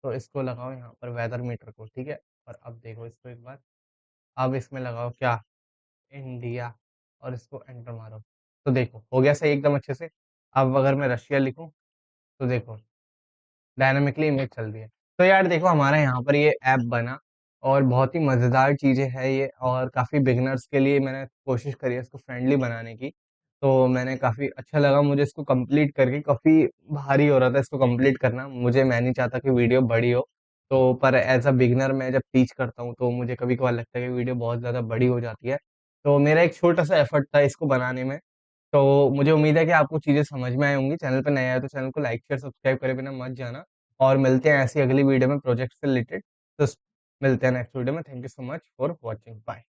तो इसको लगाओ यहाँ पर वेदर मीटर को, ठीक है? और अब देखो इसको एक बार, अब इसमें लगाओ क्या, इंडिया, और इसको एंटर मारो। तो देखो हो गया सही एकदम अच्छे से। अब अगर मैं रशिया लिखूँ तो देखो डायनामिकली इमेज चल रही है। तो यार देखो हमारा यहाँ पर ये ऐप बना, और बहुत ही मज़ेदार चीज़ें है ये, और काफ़ी बिगिनर्स के लिए मैंने कोशिश करी है इसको फ्रेंडली बनाने की। तो मैंने काफ़ी अच्छा लगा मुझे इसको कंप्लीट करके, काफ़ी भारी हो रहा था इसको कंप्लीट करना। मैं नहीं चाहता कि वीडियो बड़ी हो, तो पर एज़ अ बिगिनर मैं जब टीच करता हूँ तो मुझे कभी-कभार लगता है कि वीडियो बहुत ज़्यादा बड़ी हो जाती है। तो मेरा एक छोटा-सा एफर्ट था इसको बनाने में। तो मुझे उम्मीद है कि आपको चीज़ें समझ में आई होंगी। चैनल पे नए आए हो तो चैनल को लाइक, शेयर, सब्सक्राइब करे बिना मत जाना, और मिलते हैं ऐसी अगली वीडियो में प्रोजेक्ट से रिलेटेड। तो मिलते हैं नेक्स्ट वीडियो में। Thank you so much for watching. Bye.